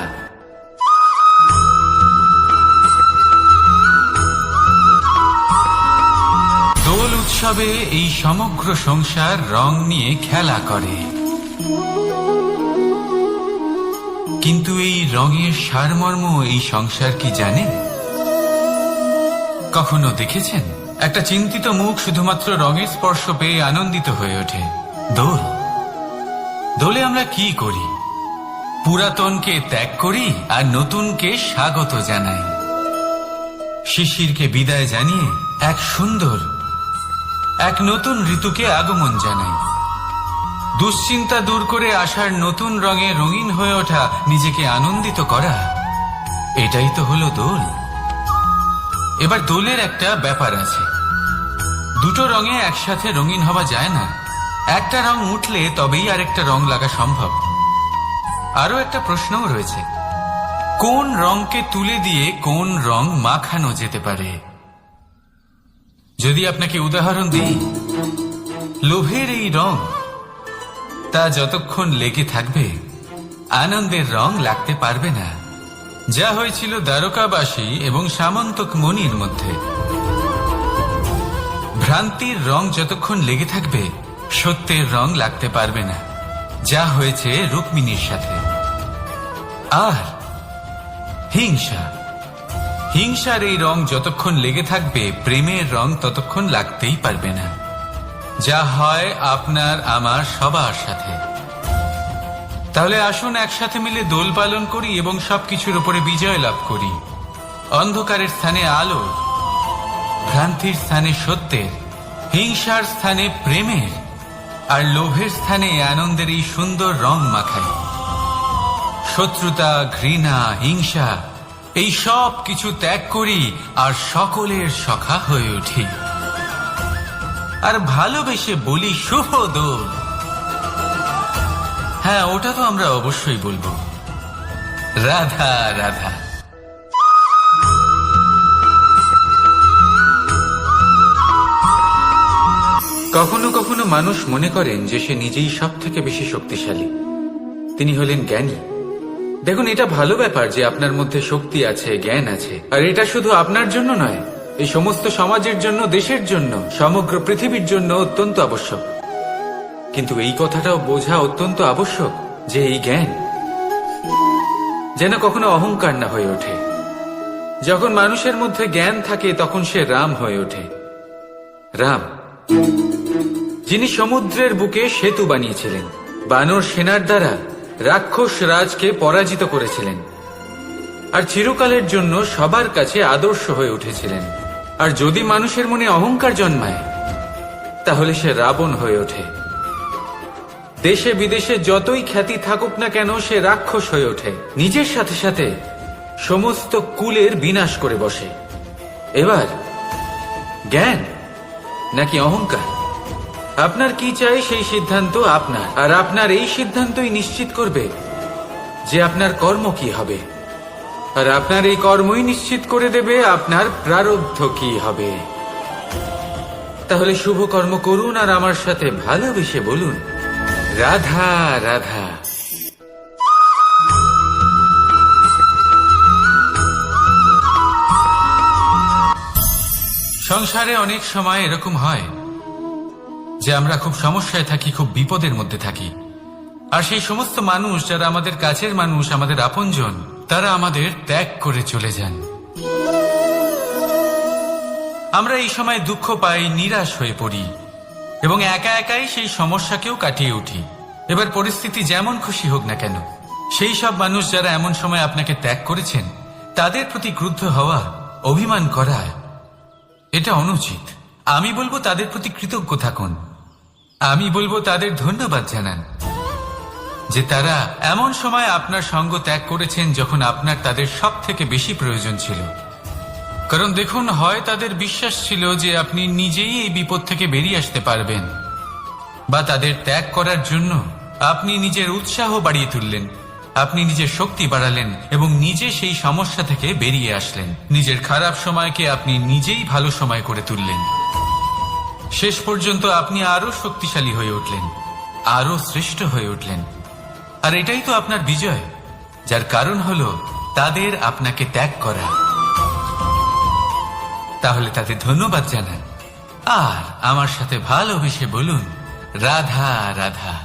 দোল উৎসবে এই সমগ্র সংসার রং নিয়ে খেলা করে, কিন্তু এই রঙের সারমর্ম এই সংসার কি জানে? কখনো দেখেছেন একটা চিন্তিত মুখ শুধুমাত্র রঙের স্পর্শ পেয়ে আনন্দিত হয়ে ওঠে? দোলে আমরা কি করি? পুরাতনকে ত্যাগ করি আর নতুনকে স্বাগত জানাই। শিশিরকে বিদায় জানিয়ে এক নতুন ঋতুকে আগমন জানাই। দুশ্চিন্তা দূর করে আসার নতুন রঙে রঙিন হয়ে ওঠা, নিজেকে আনন্দিত করা, এটাই তো হলো দোল। এবার দোলের একটা ব্যাপার আছে, দুটো রঙে একসাথে রঙিন হওয়া যায় না। একটা রং উঠলে তবেই আরেকটা রং লাগা সম্ভব। আরো একটা প্রশ্নও রয়েছে, কোন রংকে তুলে দিয়ে কোন রং মাখানো যেতে পারে? যদি আপনাকে উদাহরণ দিই, লোভের এই রং, তা যতক্ষণ লেগে থাকবে আনন্দের রং লাগতে পারবে না, যা হয়েছিল দ্বারকাবাসী এবং সামন্তক মণির মধ্যে। ভ্রান্তির রং যতক্ষণ লেগে থাকবে সত্যের রং লাগতে পারবে না, যা হয়েছে রুক্মিণীর সাথে। আর হিংসার এই রং যতক্ষণ লেগে থাকবে প্রেমের রং ততক্ষণ লাগতেই পারবে না, যা হয় আপনার আমার সবার সাথে। তাহলে আসুন একসাথে মিলে দোল পালন করি এবং সবকিছুর উপরে বিজয় লাভ করি। অন্ধকারের স্থানে আলোর, ভ্রান্তির স্থানে সত্যের, হিংসার স্থানে প্রেমের, আর লোভের স্থানে আনন্দের এই সুন্দর রং মাখাই। শত্রুতা, ঘৃণা, হিংসা এই সব কিছু ত্যাগ করি আর সকলের সখা হয়ে উঠি। আর ভালোবেসে বলি শুভ দোল। হ্যাঁ, ওটা তো আমরা অবশ্যই বলবো, রাধা রাধা। কখনো কখনো মানুষ মনে করেন যে সে নিজেই সব থেকে বেশি শক্তিশালী, তিনি হলেন জ্ঞানী। দেখুন, এটা ভালো ব্যাপার যে আপনার মধ্যে শক্তি আছে, জ্ঞান আছে, আর এটা শুধু আপনার জন্য নয়, এই সমস্ত সমাজের জন্য, দেশের জন্য, সমগ্র পৃথিবীর জন্য অত্যন্ত আবশ্যক। কিন্তু এই কথাটাও বোঝা অত্যন্ত আবশ্যক যে এই জ্ঞান যেন কখনো অহংকার না হয়ে ওঠে। যখন মানুষের মধ্যে জ্ঞান থাকে তখন সে রাম হয়ে ওঠে। রাম, যিনি সমুদ্রের বুকে সেতু বানিয়েছিলেন, বানর সেনার দ্বারা রাক্ষস রাজকে পরাজিত করেছিলেন, আর চিরকালের জন্য সবার কাছে আদর্শ হয়ে উঠেছিলেন। আর যদি মানুষের মনে অহংকার জন্মায় তাহলে সে রাবণ হয়ে ওঠে। দেশে বিদেশে যতই খ্যাতি থাকুক না কেন সে রাক্ষস হয়ে ওঠে, নিজের সাথে সাথে সমস্ত কুলের বিনাশ করে বসে। এবার জ্ঞান নাকি অহংকার, আপনার কি চাই সেই সিদ্ধান্ত আপনার, আর আপনার এই সিদ্ধান্তই নিশ্চিত করবে যে আপনার কর্ম কি হবে, আর আপনার এই কর্মই নিশ্চিত করে দেবে আপনার প্রারব্ধ কি হবে। তাহলে শুভ কর্ম করুন আর আমার সাথে ভালোবেসে বলুন রাধা রাধা। সংসারে অনেক সময় এরকম হয় যে আমরা খুব সমস্যায় থাকি, খুব বিপদের মধ্যে থাকি, আর সেই সমস্ত মানুষ যারা আমাদের কাছের মানুষ, আমাদের আপনজন, তারা আমাদের ত্যাগ করে চলে যান। আমরা এই সময় দুঃখ পাই, নিরাশ হয়ে পড়ি এবং একা একাই সেই সমস্যাকেও কাটিয়ে উঠি। এবার পরিস্থিতি যেমন খুশি হোক না কেন, সেই সব মানুষ যারা এমন সময় আপনাকে ত্যাগ করেছেন তাদের প্রতি ক্রুদ্ধ হওয়া, অভিমান করা, এটা অনুচিত। আমি বলবো তাদের প্রতি কৃতজ্ঞ থাকুন। আমি বলবো তাদের ধন্যবাদ জানান যে তারা এমন সময় আপনার সঙ্গ ত্যাগ করেছেন যখন আপনার তাদের সব থেকে বেশি প্রয়োজন ছিল। কারণ দেখুন, হয় তাদের বিশ্বাস ছিল যে আপনি নিজেই এই বিপদ থেকে বেরিয়ে আসতে পারবেন, বা তাদের ত্যাগ করার জন্য আপনি নিজের উৎসাহ বাড়িয়ে তুললেন, আপনি নিজের শক্তি বাড়ালেন এবং নিজে সেই সমস্যা থেকে বেরিয়ে আসলেন। নিজের খারাপ সময়কে আপনি নিজেই ভালো সময় করে তুললেন। শেষ পর্যন্ত আপনি আরো শক্তিশালী হয়ে উঠলেন, আরো শ্রেষ্ঠ হয়ে উঠলেন। আর এটাই তো আপনার বিজয়, যার কারণ হলো তাদের আপনাকে ত্যাগ করা। তাহলে তাদের ধন্যবাদ জানান আর আমার সাথে ভালোবেসে বলুন রাধা রাধা।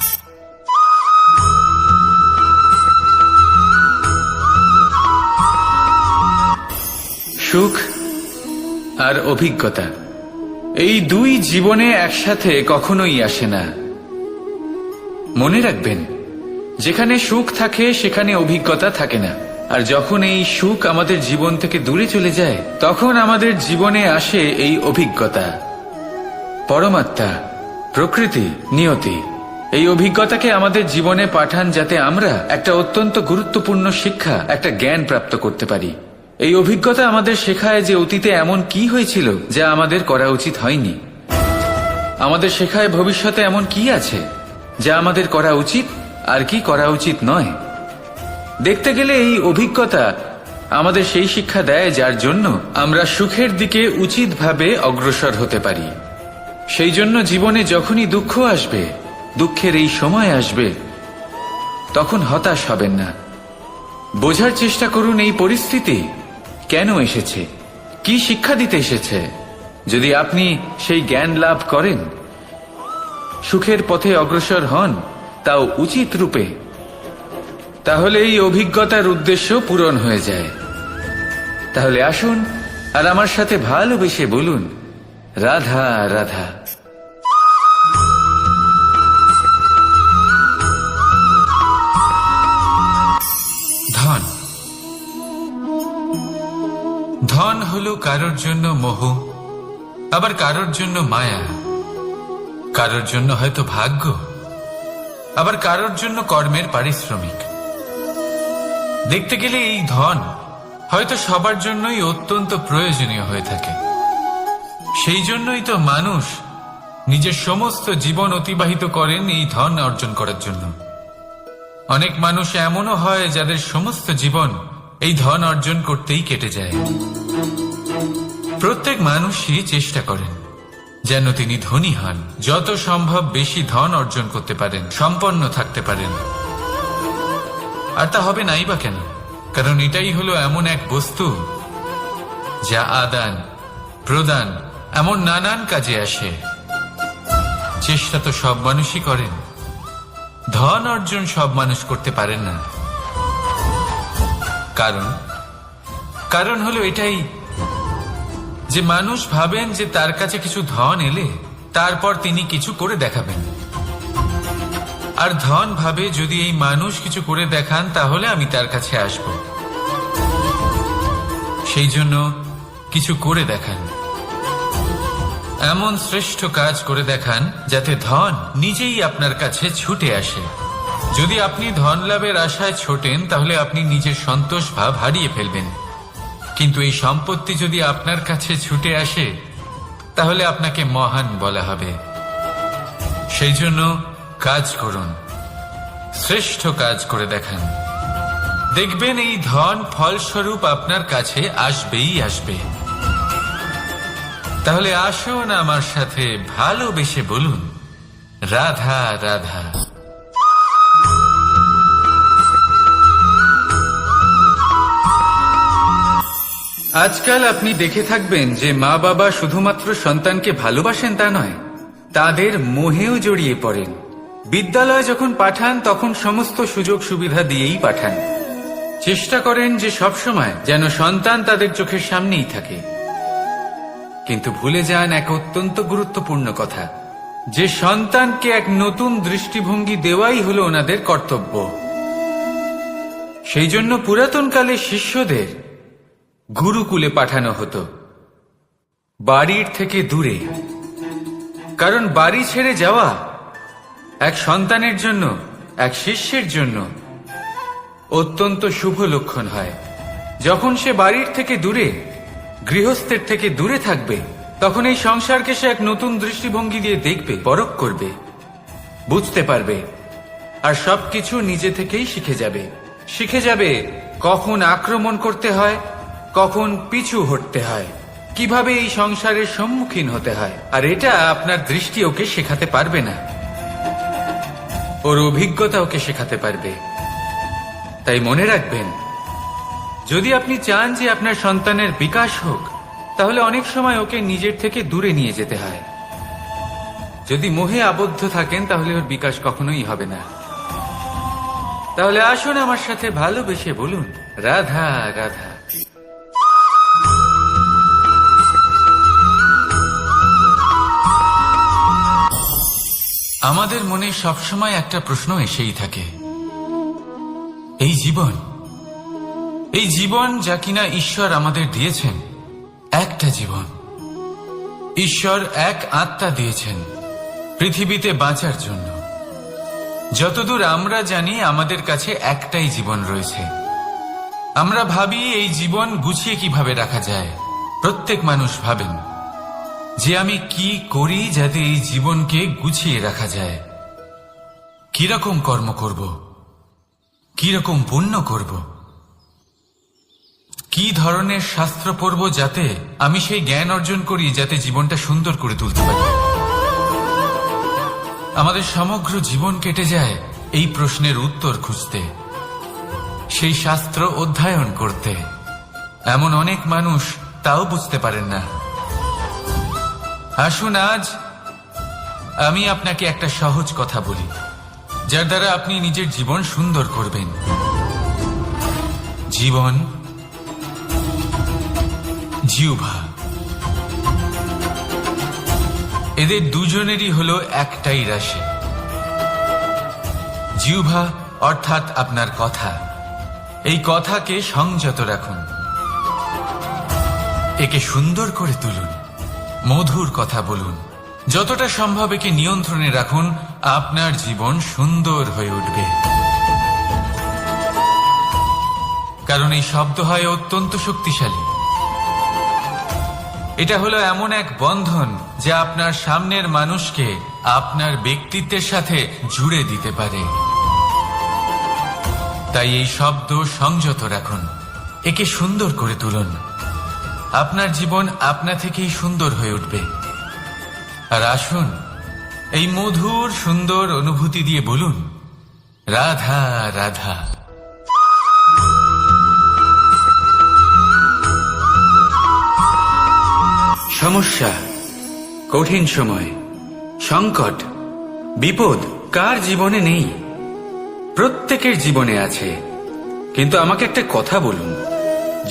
সুখ আর অভিজ্ঞতা, এই দুই জীবনে একসাথে কখনোই আসে না। মনে রাখবেন, যেখানে সুখ থাকে সেখানে অভিজ্ঞতা থাকে না। আর যখন এই সুখ আমাদের জীবন থেকে দূরে চলে যায় তখন আমাদের জীবনে আসে এই অভিজ্ঞতা। পরমাত্মা, প্রকৃতি, নিয়তি এই অভিজ্ঞতাকে আমাদের জীবনে পাঠান যাতে আমরা একটা অত্যন্ত গুরুত্বপূর্ণ শিক্ষা, একটা জ্ঞান প্রাপ্ত করতে পারি। এই অভিজ্ঞতা আমাদের শেখায় যে অতীতে এমন কি হয়েছিল যা আমাদের করা উচিত হয়নি। আমাদের শেখায় ভবিষ্যতে এমন কি আছে যা আমাদের করা উচিত আর কি করা উচিত নয়। দেখতে গেলে এই অভিজ্ঞতা আমাদের সেই শিক্ষা দেয় যার জন্য আমরা সুখের দিকে উচিতভাবে অগ্রসর হতে পারি। সেই জন্য জীবনে যখনই দুঃখ আসবে, দুঃখের এই সময় আসবে, তখন হতাশ হবেন না। বোঝার চেষ্টা করুন এই পরিস্থিতি কেন এসেছে, কি শিক্ষা দিতে এসেছে। যদি আপনি সেই জ্ঞান লাভ করেন, সুখের পথে অগ্রসর হন, তাও উচিত রূপে, তাহলে এই অভিজ্ঞতার উদ্দেশ্য পূরণ হয়ে যায়। তাহলে আসুন আর আমার সাথে ভালোবেসে বলুন, রাধা রাধা। ধন ধন হলো কারোর জন্য মোহ, আবার কারোর জন্য মায়া, কারোর জন্য হয়তো ভাগ্য, আবার কারোর জন্য কর্মের পারিশ্রমিক। দেখতে গেলে এই ধন হয়তো সবার জন্যই অত্যন্ত প্রয়োজনীয় হয়ে থাকে। সেই জন্যই তো মানুষ নিজের সমস্ত জীবন অতিবাহিত করেন এই ধন অর্জন করার জন্য। অনেক মানুষ এমনও হয় যাদের সমস্ত জীবন এই ধন অর্জন করতেই কেটে যায়। প্রত্যেক মানুষই চেষ্টা করেন যেন তিনি ধনী হন, যত সম্ভব বেশি ধন অর্জন করতে পারেন, সম্পন্ন থাকতে পারেন। আর তা হবে নাই বা কেন? কারণ এটাই হলো এমন এক বস্তু যা আদান প্রদান এমন নানান কাজে আসে। চেষ্টা তো সব মানুষই করেন, ধন অর্জন সব মানুষ করতে পারেন না। কারণ হলো এটাই যে মানুষ ভাবেন যে তার কাছে কিছু ধন এলে তারপর তিনি কিছু করে দেখাবেন, আর ধন ভাবে যদি এই মানুষ কিছু করে দেখান তাহলে আমি তার কাছে আসব। সেই জন্য কিছু করে দেখান, এমন শ্রেষ্ঠ কাজ করে দেখান যাতে ধন নিজেই আপনার কাছে ছুটে আসে। যদি আপনি ধন লাভের আশায় ছোটেন তাহলে আপনি নিজের সন্তোষ ভাব হারিয়ে ফেলবেন, কিন্তু এই সম্পত্তি যদি আপনার কাছে ছুটে আসে তাহলে আপনাকে মহান বলা হবে। সেই জন্য কাজ করুন, শ্রেষ্ঠ কাজ করে দেখান, দেখবেন এই ধন ফলস্বরূপ আপনার কাছে আসবেই আসবে। তাহলে আসুন আমার সাথে ভালোবেসে বলুন, রাধা রাধা। আজকাল আপনি দেখে থাকবেন যে মা বাবা শুধুমাত্র সন্তানকে ভালোবাসেন তা নয়, তাদের মোহেও জড়িয়ে পড়েন। বিদ্যালয়ে যখন পাঠান তখন সমস্ত সুযোগ সুবিধা দিয়েই পাঠান। চেষ্টা করেন যে সবসময় যেন সন্তান তাদের চোখের সামনেই থাকে, কিন্তু ভুলে যান এক অত্যন্ত গুরুত্বপূর্ণ কথা, যে সন্তানকে এক নতুন দৃষ্টিভঙ্গি দেওয়াই হলো ওনাদের কর্তব্য। সেই জন্য পুরাতনকালে শিষ্যদের গুরুকুলে পাঠানো হতো, বাড়ির থেকে দূরে। কারণ বাড়ি ছেড়ে যাওয়া এক সন্তানের জন্য, এক শিষ্যের জন্য অত্যন্ত শুভ লক্ষণ হয়। যখন সে বাড়ির থেকে দূরে, গৃহস্থের থেকে দূরে থাকবে, তখন এই সংসারকে সে এক নতুন দৃষ্টিভঙ্গি দিয়ে দেখবে, পরখ করবে, বুঝতে পারবে, আর সবকিছু নিজে থেকেই শিখে যাবে কখন আক্রমণ করতে হয়, কখন পিছু হটতে হয়, কিভাবে এই সংসারের সম্মুখীন হতে হয়। আর এটা আপনার দৃষ্টি ওকে শেখাতে পারবে না, ওর অভিজ্ঞতা ওকে শেখাতে পারবে। তাই মনে রাখবেন, যদি আপনি চান যে আপনার সন্তানের বিকাশ হোক, তাহলে অনেক সময় ওকে নিজের থেকে দূরে নিয়ে যেতে হয়। যদি মোহে আবদ্ধ থাকেন তাহলে ওর বিকাশ কখনোই হবে না। তাহলে আসুন আমার সাথে ভালোবেসে বলুন, রাধা রাধা। আমাদের মনে সবসময় একটা প্রশ্ন এসেই থাকে, এই জীবন যা কিনা ঈশ্বর আমাদের দিয়েছেন, একটা জীবন, ঈশ্বর এক আত্মা দিয়েছেন পৃথিবীতে বাঁচার জন্য। যতদূর আমরা জানি আমাদের কাছে একটাই জীবন রয়েছে। আমরা ভাবি এই জীবন গুছিয়ে কিভাবে রাখা যায়। প্রত্যেক মানুষ ভাবেন যে আমি কি করি যাতে এই জীবনকে গুছিয়ে রাখা যায়, কিরকম কর্ম করব, কিরকম পুণ্য করব, কি ধরনের শাস্ত্র পড়ব যাতে আমি সেই জ্ঞান অর্জন করি যাতে জীবনটা সুন্দর করে তুলতে পারি। আমাদের সমগ্র জীবন কেটে যায় এই প্রশ্নের উত্তর খুঁজতে, সেই শাস্ত্র অধ্যয়ন করতে। এমন অনেক মানুষ তাও বুঝতে পারেন না। আসুন আজ আমি আপনাকে একটা সহজ কথা বলি, যার দ্বারা আপনি নিজের জীবন সুন্দর করবেন। জীবন, জিহ্বা, এদের দুজনেরই হলো একটাই রাশি। জিহ্বা অর্থাৎ আপনার কথা, এই কথাকে সংযত রাখুন, একে সুন্দর করে তুলুন, মধুর কথা বলুন, যতটা সম্ভব একে নিয়ন্ত্রণে রাখুন। আপনার জীবন সুন্দর হয়ে উঠবে। কারণ এই শব্দ হয় অত্যন্ত শক্তিশালী। এটা হলো এমন এক বন্ধন যা আপনার সামনের মানুষকে আপনার ব্যক্তিত্বের সাথে জুড়ে দিতে পারে। তাই এই শব্দ সংযত রাখুন, একে সুন্দর করে তুলুন। আপনার জীবন আপনা থেকেই সুন্দর হয়ে উঠবে। আর আসুন এই মধুর সুন্দর অনুভূতি দিয়ে বলুন, রাধা রাধা। সমস্যা, কঠিন সময়, সংকট, বিপদ কার জীবনে নেই? প্রত্যেকের জীবনে আছে। কিন্তু আমাকে একটা কথা বলুন,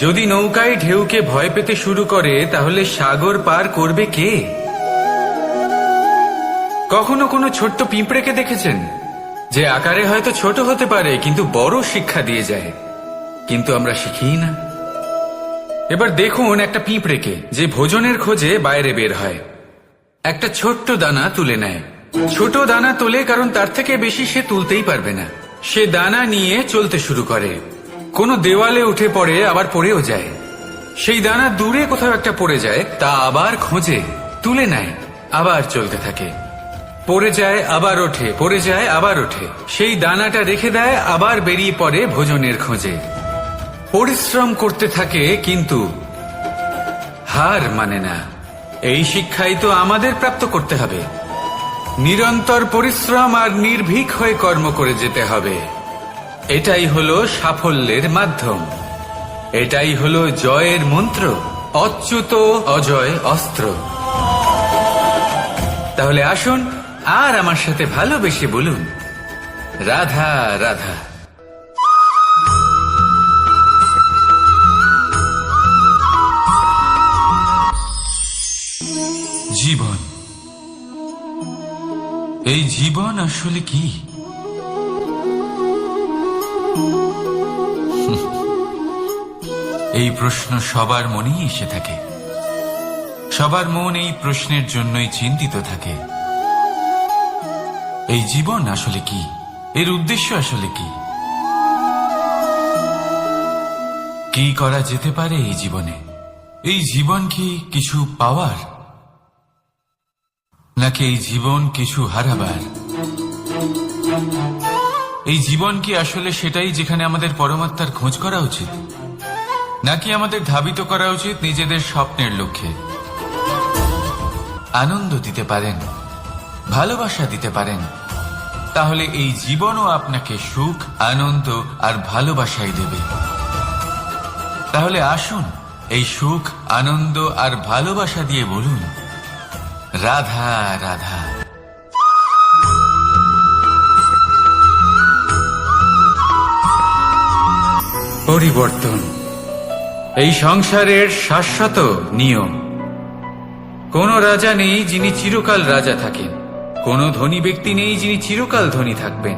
যদি নৌকায় ঢেউকে ভয় পেতে শুরু করে তাহলে সাগর পার করবে কে? কখনো কোনো ছোট্ট পিঁপড়েকে দেখেছেন, যে আকারে হয়তো ছোট হতে পারে কিন্তু বড় শিক্ষা দিয়ে যায়? কিন্তু আমরা শিখি না। এবার দেখুন একটা পিঁপড়েকে, যে ভোজনের খোঁজে বাইরে বের হয়, একটা ছোট্ট দানা তুলে নেয়। ছোট দানা তোলে কারণ তার থেকে বেশি সে তুলতেই পারবে না। সে দানা নিয়ে চলতে শুরু করে, কোনো দেওয়ালে উঠে পড়ে, আবার পড়েও যায়। সেই দানা দূরে কোথাও একটা পড়ে যায়, তা আবার খোঁজে, তুলে নেয়, আবার চলতে থাকে। পড়ে যায় আবার ওঠে, পড়ে যায় আবার ওঠে। সেই দানাটা রেখে দেয়, আবার বেরিয়ে পড়ে ভোজনের খোঁজে। পরিশ্রম করতে থাকে কিন্তু হার মানে না। এই শিক্ষাই তো আমাদের প্রাপ্ত করতে হবে। নিরন্তর পরিশ্রম আর নির্ভীক হয়ে কর্ম করে যেতে হবে। এটাই হলো সাফল্যের মাধ্যম, এটাই হলো জয়ের মন্ত্র, অচ্যুত অজয় অস্ত্র। তাহলে আসুন আর আমার সাথে ভালোবেসে বলুন, রাধা রাধা। জীবন, এই জীবন আসলে কি? এই প্রশ্ন সবার মনেই এসে থাকে। সবার মন এই প্রশ্নের জন্যই চিন্তিত থাকে। এই জীবন আসলে কি? এর উদ্দেশ্য আসলে কি? কি করা যেতে পারে এই জীবনে? এই জীবন কি কিছু পাওয়ার, নাকি এই জীবন কিছু হারাবার? এই জীবন কি আসলে সেটাই যেখানে আমাদের পরমাত্মার খোঁজ করা উচিত, নাকি আমাদের ধাবিত করা উচিত নিজেদের স্বপ্নের লক্ষ্যে? আনন্দ দিতে পারেন, ভালোবাসা দিতে পারেন, তাহলে এই জীবনও আপনাকে সুখ, আনন্দ আর ভালোবাসাই দেবে। তাহলে আসুন এই সুখ, আনন্দ আর ভালোবাসা দিয়ে বলুন, রাধা রাধা। পরিবর্তন এই সংসারের শাশ্বত নিয়ম। কোন রাজা নেই যিনি চিরকাল রাজা থাকেন, কোন ধনী ব্যক্তি নেই যিনি চিরকাল ধনী থাকবেন।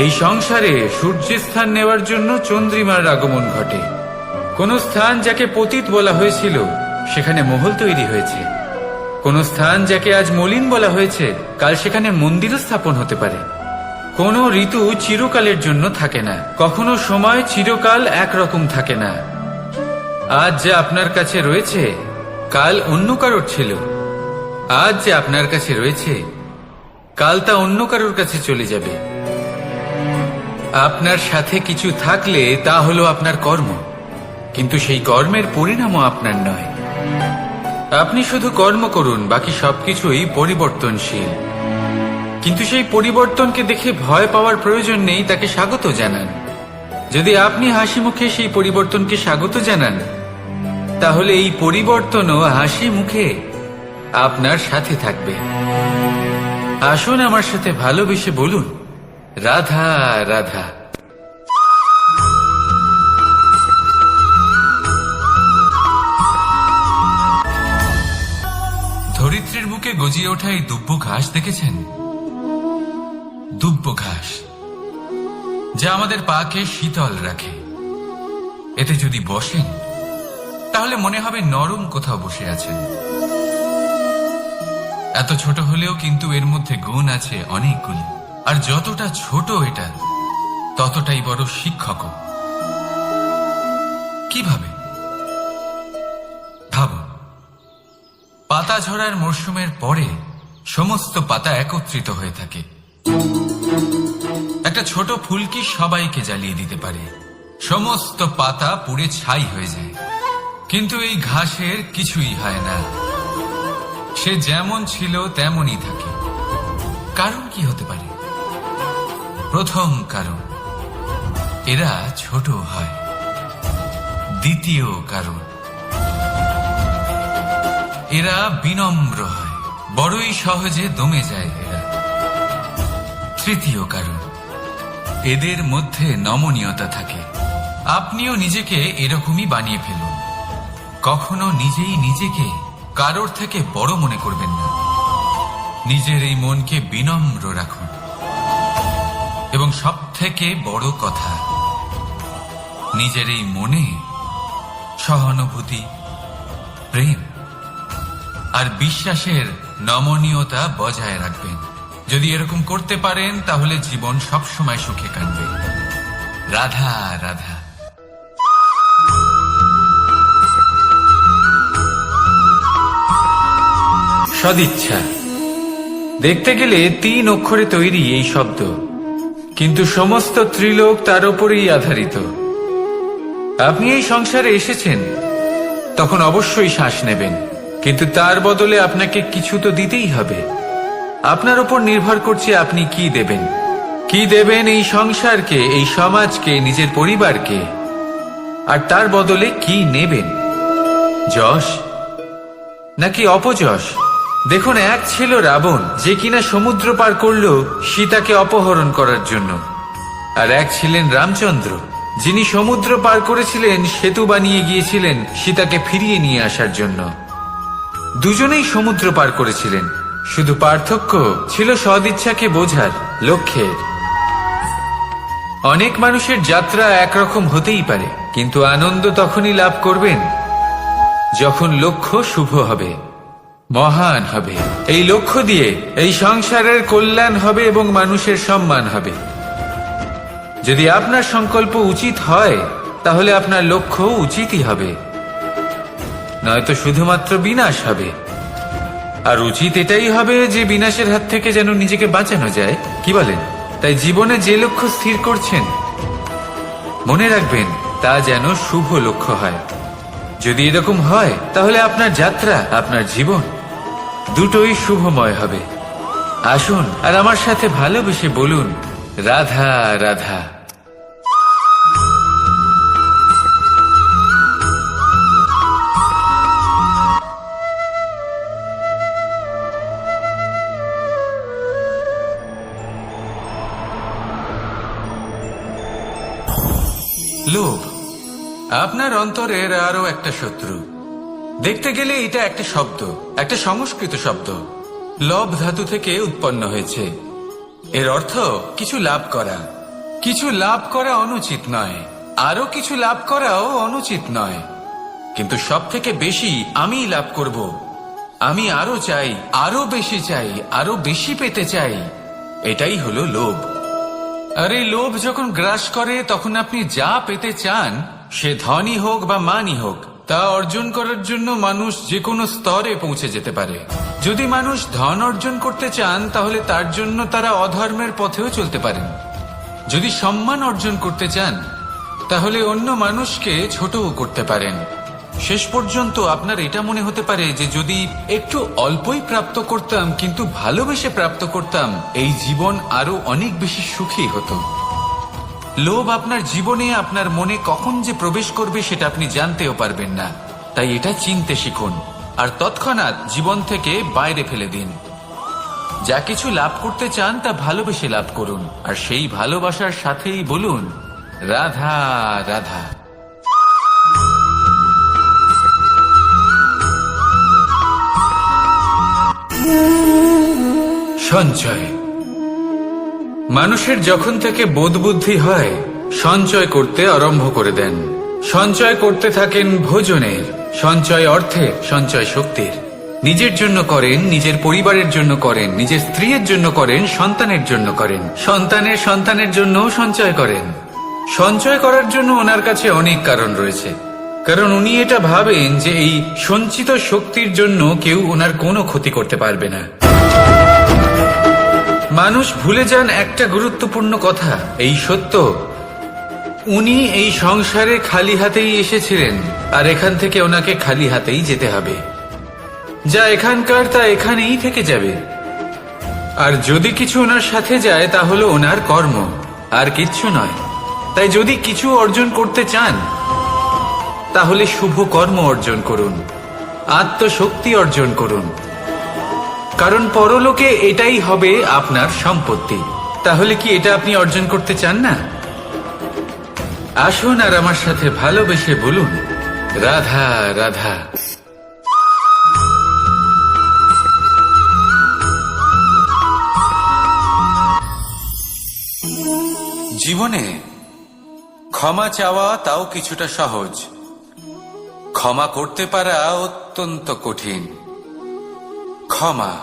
এই সংসারে সূর্যের স্থান নেওয়ার জন্য চন্দ্রিমার আগমন ঘটে। কোন স্থান যাকে পতিত বলা হয়েছিল সেখানে মহল তৈরি হয়েছে। কোন স্থান যাকে আজ মলিন বলা হয়েছে কাল সেখানে মন্দির স্থাপন হতে পারে। কোন ঋতু চিরকালের জন্য থাকে না, কখনো সময় চিরকাল একরকম থাকে না। আজ যে আপনার কাছে রয়েছে কাল অন্য কারোর ছিল, আজ যে আপনার কাছে রয়েছে কাল তা অন্য কারোর কাছে চলে যাবে। আপনার সাথে কিছু থাকলে তা হলো আপনার কর্ম, কিন্তু সেই কর্মের পরিণামও আপনার নয়। আপনি শুধু কর্ম করুন, বাকি সবকিছুই পরিবর্তনশীল। কিন্তু সেই পরিবর্তনকে দেখে ভয় পাওয়ার প্রয়োজন নেই, তাকে স্বাগত জানান। যদি আপনি হাসি মুখে সেই পরিবর্তনকে স্বাগত জানান, তাহলে এই পরিবর্তনও হাসি মুখে আপনার সাথে থাকবে। আসুন আমার সাথে ভালোবেসে বলুন, রাধা রাধা। ধরিত্রীর বুকে গজিয়ে ওঠা এই দুব্য ঘাস দেখেছেন? দুব্য ঘাস, যা আমাদের পাকে শীতল রাখে। এতে যদি বসেন তাহলে মনে হবে নরম কোথাও বসে আছেন। এত ছোট হলেও কিন্তু এর মধ্যে গুণ আছে অনেকগুলি, আর যতটা ছোট এটা ততটাই বড় শিক্ষক। কিভাবে? ভাবো, পাতা ঝরার মরশুমের পরে সমস্ত পাতা একত্রিত হয়ে থাকে। একটা ছোট ফুলকি সবাইকে জ্বালিয়ে দিতে পারে, সমস্ত পাতা পুড়ে ছাই হয়ে যায়। কিন্তু এই ঘাসের কিছুই হয় না, সে যেমন ছিল তেমনই থাকে। কারণ কি হতে পারে? প্রথম কারণ, এরা ছোট হয়। দ্বিতীয় কারণ, এরা বিনম্র হয়, বড়ই সহজে দমে যায় এরা। তৃতীয় কারণ, এদের মধ্যে নমনীয়তা থাকে। আপনিও নিজেকে এরকমই বানিয়ে ফেলুন। কখনো নিজেই নিজেকে কারোর থেকে বড় মনে করবেন না। নিজের এই মনকে বিনম্র রাখুন। এবং সব থেকে বড় কথা, নিজের এই মনে সহানুভূতি, প্রেম আর বিশ্বাসের নমনীয়তা বজায় রাখবেন। যদি এরকম করতে পারেন তাহলে জীবন সবসময় সুখে কাটবে। রাধা রাধা। সদিচ্ছা, দেখতে গেলে 3 অক্ষরে তৈরি এই শব্দ, কিন্তু সমস্ত ত্রিলোক তার উপরেই আধারিত। আপনি এই সংসারে এসেছেন, তখন অবশ্যই শ্বাস নেবেন, কিন্তু তার বদলে আপনাকে কিছু তো দিতেই হবে। আপনার উপর নির্ভর করছে আপনি কি দেবেন। কি দেবেন এই সংসারকে, এই সমাজকে, নিজের পরিবারকে, আর তার বদলে কি নেবেন? যশ নাকি অপযশ? দেখুন, এক ছিল রাবণ, যে কিনা সমুদ্র পার করল সীতাকে অপহরণ করার জন্য, আর এক ছিলেন রামচন্দ্র, যিনি সমুদ্র পার করেছিলেন, সেতু বানিয়ে গিয়েছিলেন সীতাকে ফিরিয়ে নিয়ে আসার জন্য। দুজনেই সমুদ্র পার করেছিলেন, শুধু পার্থক্য ছিল সদিচ্ছাকে বোঝার, লক্ষ্যের। অনেক মানুষের যাত্রা একরকম হতেই পারে, কিন্তু আনন্দ তখনই লাভ করবেন যখন লক্ষ্য শুভ হবে, মহান হবে। এই লক্ষ্য দিয়ে এই সংসারের কল্যাণ হবে এবং মানুষের সম্মান হবে। যদি আপনার সংকল্প উচিত হয় তাহলে আপনার লক্ষ্য উচিতই হবে, নয়তো শুধুমাত্র বিনাশ হবে। আর উচিত এটাই হবে যে বিনাশের হাত থেকে যেন নিজেকে বাঁচানো যায়, কি বলেন? তাই জীবনে যে লক্ষ্য স্থির করছেন, মনে রাখবেন তা যেন শুভ লক্ষ্য হয়। যদি এরকম হয় তাহলে আপনার যাত্রা, আপনার জীবন দুটোই শুভময় হবে। আসুন আর আমার সাথে ভালোবেসে বলুন, রাধা রাধা। লোভ আপনার অন্তরের আরো একটা শত্রু। দেখতে গেলে এটা একটা শব্দ, একটা সংস্কৃত শব্দ, লব ধাতু থেকে উৎপন্ন হয়েছে। এর অর্থ কিছু লাভ করা। কিছু লাভ করা অনুচিত নয়, আরো কিছু লাভ করাও অনুচিত নয়, কিন্তু সব থেকে বেশি আমি লাভ করব, আমি আরো চাই, আরো বেশি চাই, আরো বেশি পেতে চাই, এটাই হলো লোভ। আর এই লোভ যখন গ্রাস করে তখন আপনি যা পেতে চান, সে ধনই হোক বা মানই হোক, তা অর্জন করার জন্য মানুষ যে কোনো স্তরে পৌঁছে যেতে পারে। যদি মানুষ ধন অর্জন করতে চান তাহলে তার জন্য তারা অধর্মের পথেও চলতে পারেন। যদি সম্মান অর্জন করতে চান তাহলে অন্য মানুষকে ছোটও করতে পারেন। শেষ পর্যন্ত আপনার এটা মনে হতে পারে যে যদি একটু অল্পই প্রাপ্ত করতাম, কিন্তু ভালোবেসে প্রাপ্ত করতাম, এই জীবন আরো অনেক বেশি সুখী হতো। লোভ আপনার জীবনে, আপনার মনে কখন যে প্রবেশ করবে সেটা আপনি জানতেও পারবেন না। তাই এটা চিনতে শিখুন। আর তৎক্ষণাৎ জীবন থেকে বাইরে ফেলে দিন। যা কিছু লাভ করতে চান তা ভালোবেসে লাভ করুন, আর সেই ভালোবাসার সাথেই বলুন রাধা রাধা। সঞ্চয়। মানুষের যখন থেকে বোধ বুদ্ধি হয় সঞ্চয় করতে আরম্ভ করে দেন। সঞ্চয় করতে থাকেন ভোজনের, সঞ্চয় অর্থের, সঞ্চয় শক্তির। নিজের জন্য করেন, নিজের পরিবারের জন্য করেন, নিজের স্ত্রীর জন্য করেন, সন্তানের জন্য করেন, সন্তানের সন্তানের জন্য সঞ্চয় করেন। সঞ্চয় করার জন্য ওনার কাছে অনেক কারণ রয়েছে, কারণ উনি এটা ভাবেন যে এই সঞ্চিত শক্তির জন্য কেউ ওনার কোনো ক্ষতি করতে পারবে না। মানুষ ভুলে যান একটা গুরুত্বপূর্ণ কথা, এই সত্য, উনি এই সংসারে খালি হাতেই এসেছিলেন, আর এখান থেকে ওনাকে খালি হাতেই যেতে হবে। যা এখানকার তা এখানেই থেকে যাবে। আর যদি কিছু ওনার সাথে যায় তা হলো ওনার কর্ম, আর কিচ্ছু নয়। তাই যদি কিছু অর্জন করতে চান তাহলে শুভ কর্ম অর্জন করুন, আত্মশক্তি অর্জন করুন, কারণ পরলোকে এটাই হবে আপনার সম্পত্তি। তাহলে কি এটা আপনি অর্জন করতে চান না? আসুন আর আমার সাথে ভালোবেসে বলুন রাধা রাধা। জীবনে ক্ষমা চাওয়া তাও কিছুটা সহজ, ক্ষমা করতে পারা অত্যন্ত কঠিন। ক্ষমা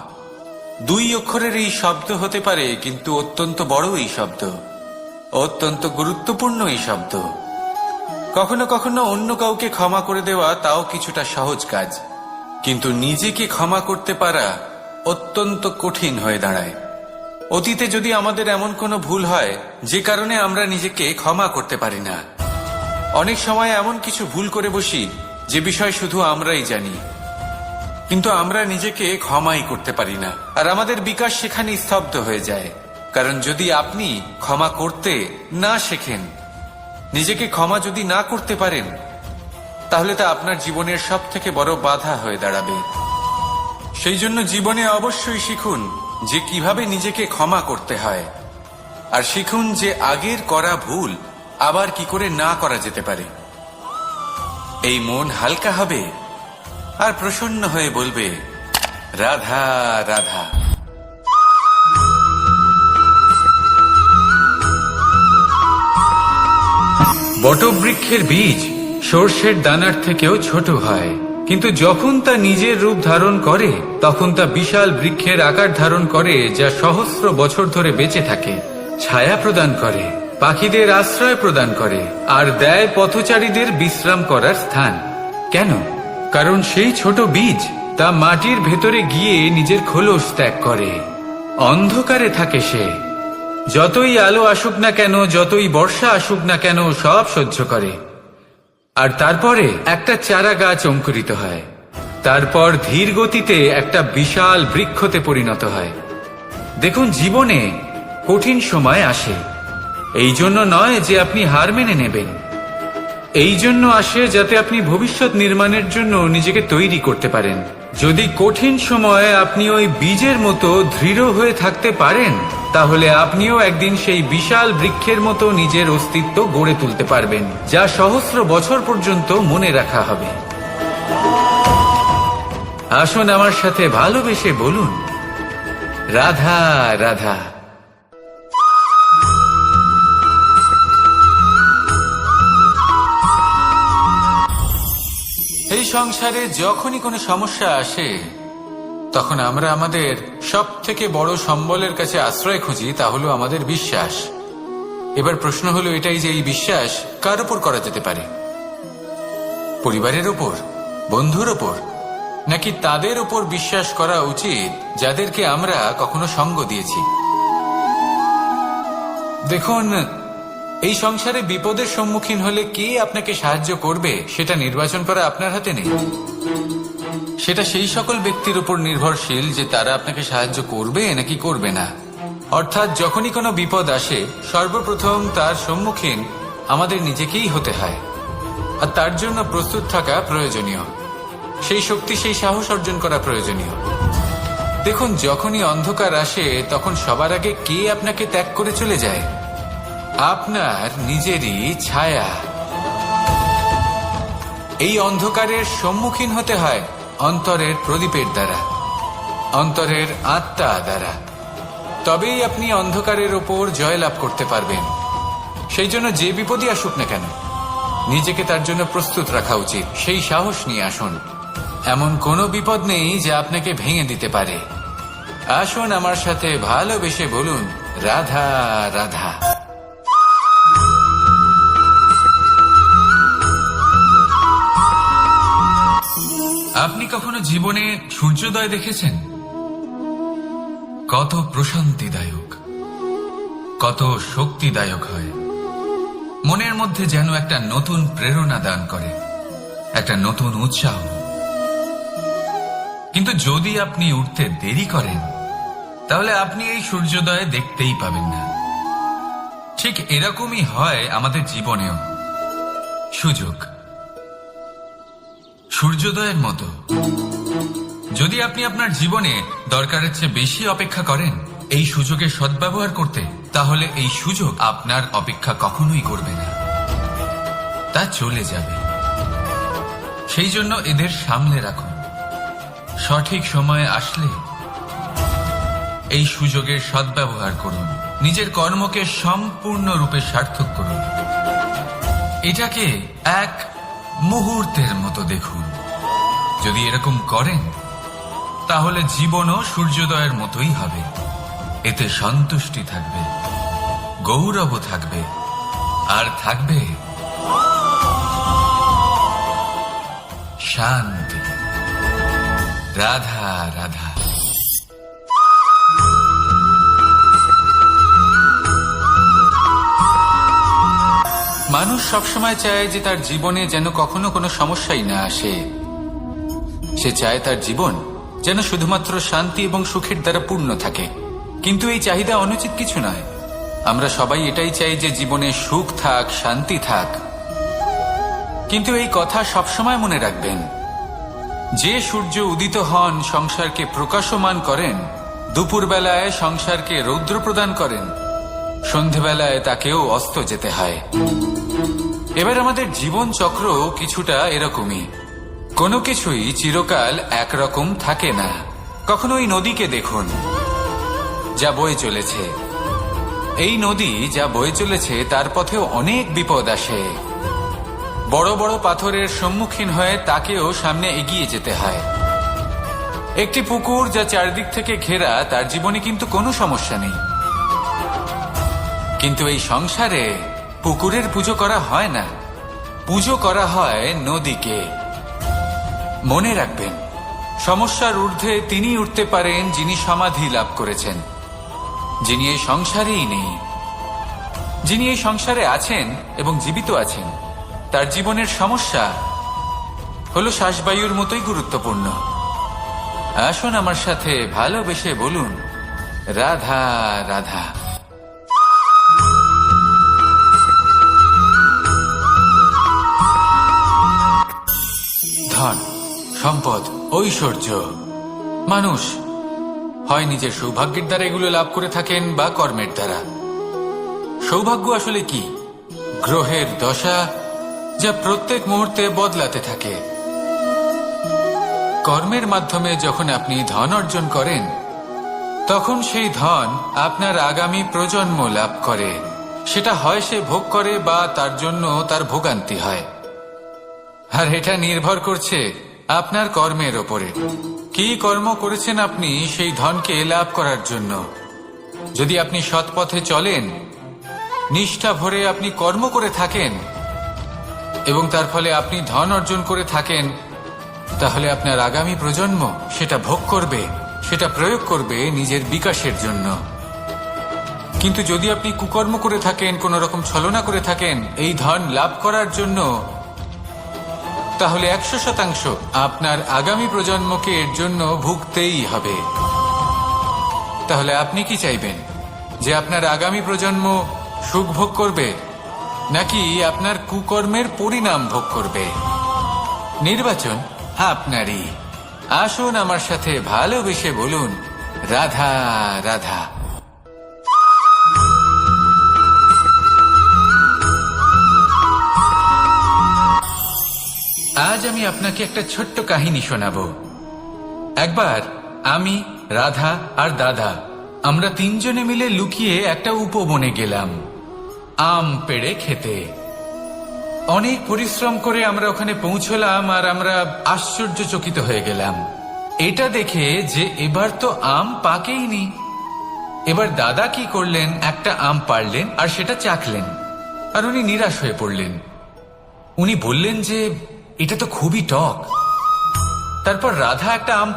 2 অক্ষরের এই শব্দ হতে পারে, কিন্তু অত্যন্ত বড় এই শব্দ, অত্যন্ত গুরুত্বপূর্ণ এই শব্দ। কখনো কখনো অন্য কাউকে ক্ষমা করে দেওয়া তাও কিছুটা সহজ কাজ, কিন্তু নিজেকে ক্ষমা করতে পারা অত্যন্ত কঠিন হয়ে দাঁড়ায়। অতীতে যদি আমাদের এমন কোনো ভুল হয় যে কারণে আমরা নিজেকে ক্ষমা করতে পারি না, অনেক সময় এমন কিছু ভুল করে বসি যে বিষয় শুধু আমরাই জানি, কিন্তু আমরা নিজেকে ক্ষমাই করতে পারি না, আর আমাদের বিকাশ সেখানে স্তব্ধ হয়ে যায়। কারণ যদি আপনি ক্ষমা করতে না শেখেন, নিজেকে ক্ষমা যদি না করতে পারেন, তাহলে তা আপনার জীবনের সবথেকে বড় বাধা হয়ে দাঁড়াবে। সেই জন্য জীবনে অবশ্যই শিখুন যে কিভাবে নিজেকে ক্ষমা করতে হয়, আর শিখুন যে আগের করা ভুল আবার কি করে না করা যেতে পারে। এই মন হালকা হবে আর প্রসন্ন হয়ে বলবে রাধা রাধা। বটবৃক্ষের বীজ সর্ষের দানার থেকেও ছোট হয়, কিন্তু যখন তা নিজের রূপ ধারণ করে তখন তা বিশাল বৃক্ষের আকার ধারণ করে, যা সহস্র বছর ধরে বেঁচে থাকে, ছায়া প্রদান করে, পাখিদের আশ্রয় প্রদান করে, আর দেয় পথচারীদের বিশ্রাম করার স্থান। কেন? কারণ সেই ছোট বীজ তা মাটির ভেতরে গিয়ে নিজের খোলস ত্যাগ করে। অন্ধকারে থাকে সে, যতই আলো আসুক না কেন, যতই বর্ষা আসুক না কেন, সব সহ্য করে। আর তারপরে একটা চারা গাছ অঙ্কুরিত হয়, তারপর ধীর গতিতে একটা বিশাল বৃক্ষতে পরিণত হয়। দেখুন, জীবনে কঠিন সময় আসে, এই জন্য নয় যে আপনি হার মেনে নেবেন, এই জন্য আসে যাতে আপনি ভবিষ্যৎ নির্মাণের জন্য নিজেকে তৈরি করতে পারেন। যদি কঠিন সময়ে আপনি ওই বীজের মতো দৃঢ় হয়ে থাকতে পারেন, তাহলে আপনিও একদিন সেই বিশাল বৃক্ষের মতো নিজের অস্তিত্ব গড়ে তুলতে পারবেন, যা সহস্র বছর পর্যন্ত মনে রাখা হবে। আসুন আমার সাথে ভালোবেসে বলুন রাধা রাধা। এই সংসারে যখনই কোনো সমস্যা আসে তখন আমরা আমাদের সব থেকে বড় সম্বলের কাছে আশ্রয় খুঁজি, তা হলো আমাদের বিশ্বাস। এবার প্রশ্ন হলো এটাই যে এই বিশ্বাস কার উপর করা যেতে পারে? পরিবারের উপর, বন্ধুর উপর, নাকি তাদের উপর বিশ্বাস করা উচিত যাদেরকে আমরা কখনো সঙ্গ দিয়েছি? দেখুন, এই সংসারে বিপদের সম্মুখীন হলে কে আপনাকে সাহায্য করবে সেটা নির্বাচন করা আপনার হাতে নেই। সেটা সেই সকল ব্যক্তির উপর নির্ভরশীল যে তারা আপনাকে সাহায্য করবে নাকি করবে না। অর্থাৎ যখনই কোনো বিপদ আসে সর্বপ্রথম তার সম্মুখীন আমাদের নিজেকেই হতে হয়, আর তার জন্য প্রস্তুত থাকা প্রয়োজনীয়। সেই শক্তি, সেই সাহস অর্জন করা প্রয়োজনীয়। দেখুন, যখনই অন্ধকার আসে তখন সবার আগে কে আপনাকে ত্যাগ করে চলে যায়? আপনার নিজেরই ছায়া। এই অন্ধকারের সম্মুখীন হতে হয় অন্তরের প্রদীপের দ্বারা, অন্তরের আত্মা দ্বারা। তবেই আপনি অন্ধকারের ওপর জয়লাভ করতে পারবেন। সেই জন্য যে বিপদই আসুক না কেন, নিজেকে তার জন্য প্রস্তুত রাখা উচিত। সেই সাহস নিয়ে আসুন। এমন কোনো বিপদ নেই যা আপনাকে ভেঙে দিতে পারে। আসুন আমার সাথে ভালোবেসে বলুন, রাধা রাধা। আপনি কখনো জীবনে সূর্যোদয় দেখেছেন? কত প্রশান্তিদায়ক, কত শক্তিদায়ক হয়। মনের মধ্যে যেন একটা নতুন প্রেরণা দান করে, একটা নতুন উৎসাহ। কিন্তু যদি আপনি উঠতে দেরি করেন, তাহলে আপনি এই সূর্যোদয় দেখতেই পাবেন না। ঠিক এরকমই হয় আমাদের জীবনেও। সুযোগ সূর্যোদয়ের মতো। যদি আপনি আপনার জীবনে দরকারের চেয়ে বেশি অপেক্ষা করেন এই সুযোগের সদ্ব্যবহার করতে, তাহলে এই সুযোগ আপনার অপেক্ষা কখনোই করবে না, তা চলে যাবে। সেই জন্য এদের সামলে রাখুন। সঠিক সময়ে আসলে এই সুযোগের সদ্ব্যবহার করুন। নিজের কর্মকে সম্পূর্ণরূপে সার্থক করুন। এটাকে এক মুহূর্তের মতো দেখুন। যদি এরকম করেন, তাহলে জীবনও সূর্যোদয়ের মতোই হবে। এতে সন্তুষ্টি থাকবে, গৌরব থাকবে, আর থাকবে শান্তি। রাধা রাধা। মানুষ সবসময় চায় যে তার জীবনে যেন কখনো কোনো সমস্যাই না আসে। সে চায় তার জীবন যেন শুধুমাত্র শান্তি এবং সুখের দ্বারা পূর্ণ থাকে। কিন্তু এই চাহিদা অনুচিত কিছু নয়। আমরা সবাই এটাই চাই যে জীবনে সুখ থাক, শান্তি থাক। কিন্তু এই কথা সবসময় মনে রাখবেন, যে সূর্য উদিত হন সংসারকে প্রকাশমান করেন, দুপুরবেলায় সংসারকে রৌদ্র প্রদান করেন, সন্ধেবেলায় তাকেও অস্ত যেতে হয়। এবার আমাদের জীবন চক্র কিছুটা এরকমই। কোনো কিছুই চিরকাল একরকম থাকে না। কখনো এই নদীকে দেখুন, যা বয়ে চলেছে। এই নদী যা বয়ে চলেছে তার পথেও অনেক বিপদ আসে। বড় বড় পাথরের সম্মুখীন হয়ে তাকেও সামনে এগিয়ে যেতে হয়। একটি পুকুর যা চারদিক থেকে ঘেরা, তার জীবনে কিন্তু কোনো সমস্যা নেই। কিন্তু এই সংসারে পুকুরের পুজো করা হয় না, পুজো করা হয় নদীকে। মনে রাখবেন, সমস্যার ঊর্ধ্বে তিনি উঠতে পারেন যিনি সমাধি লাভ করেছেন, যিনি এই সংসারেই নেই। যিনি এই সংসারে আছেন এবং জীবিত আছেন, তার জীবনের সমস্যা হলো শ্বাসবায়ুর মতোই গুরুত্বপূর্ণ। আসুন আমার সাথে ভালোবেসে বলুন, রাধা রাধা। ধন, সম্পদ, ঐশ্বর্য, মানুষ হয় নিজের সৌভাগ্যের দ্বারা এগুলো লাভ করে থাকেন বা কর্মের দ্বারা। সৌভাগ্য আসলে কি? গ্রহের দশা যা প্রত্যেক মুহূর্তে বদলাতে থাকে। কর্মের মাধ্যমে যখন আপনি ধন অর্জন করেন, তখন সেই ধন আপনার আগামী প্রজন্ম লাভ করে। সেটা হয় সে ভোগ করে বা তার জন্য তার ভোগান্তি হয়। আর এটা নির্ভর করছে আপনার কর্মের ওপরে। কি কর্ম করেছেন আপনি সেই ধনকে লাভ করার জন্য। যদি আপনি সৎ পথে চলেন, নিষ্ঠা ভরে আপনি কর্ম করে থাকেন এবং তার ফলে আপনি ধন অর্জন করে থাকেন, তাহলে আপনার আগামী প্রজন্ম সেটা ভোগ করবে, সেটা প্রয়োগ করবে নিজের বিকাশের জন্য। কিন্তু যদি আপনি কুকর্ম করে থাকেন, কোন রকম ছলনা করে থাকেন এই ধন লাভ করার জন্য, তাহলে 100% আপনার আগামী প্রজন্মকে এর জন্য ভুগতেই হবে। তাহলে আপনি কি চাইবেন? যে আপনার আগামী প্রজন্ম সুখ ভোগ করবে, নাকি আপনার কুকর্মের পরিণাম ভোগ করবে? নির্বাচন আপনারই। আসুন আমার সাথে ভালোবেসে বলুন, রাধা রাধা। আজ আমি আপনাকে একটা ছোট্ট কাহিনী শোনাবো। একবার আমি, রাধা আর দাদা আমরা তিনজনে মিলে লুকিয়ে একটা উপবনে গেলাম আম পেড়ে খেতে। অনেক পরিশ্রম করে আমরা ওখানে পৌঁছলাম আর আমরা আশ্চর্যচকিত হয়ে গেলাম এটা দেখে যে এবার তো আম পাকেইনি। এবার দাদা কি করলেন, একটা আম পাড়লেন আর সেটা চাখলেন, আর উনি নিরাশ হয়ে পড়লেন। উনি বললেন যে এটা তো খুবই টক। তারপর রাধা একটা আম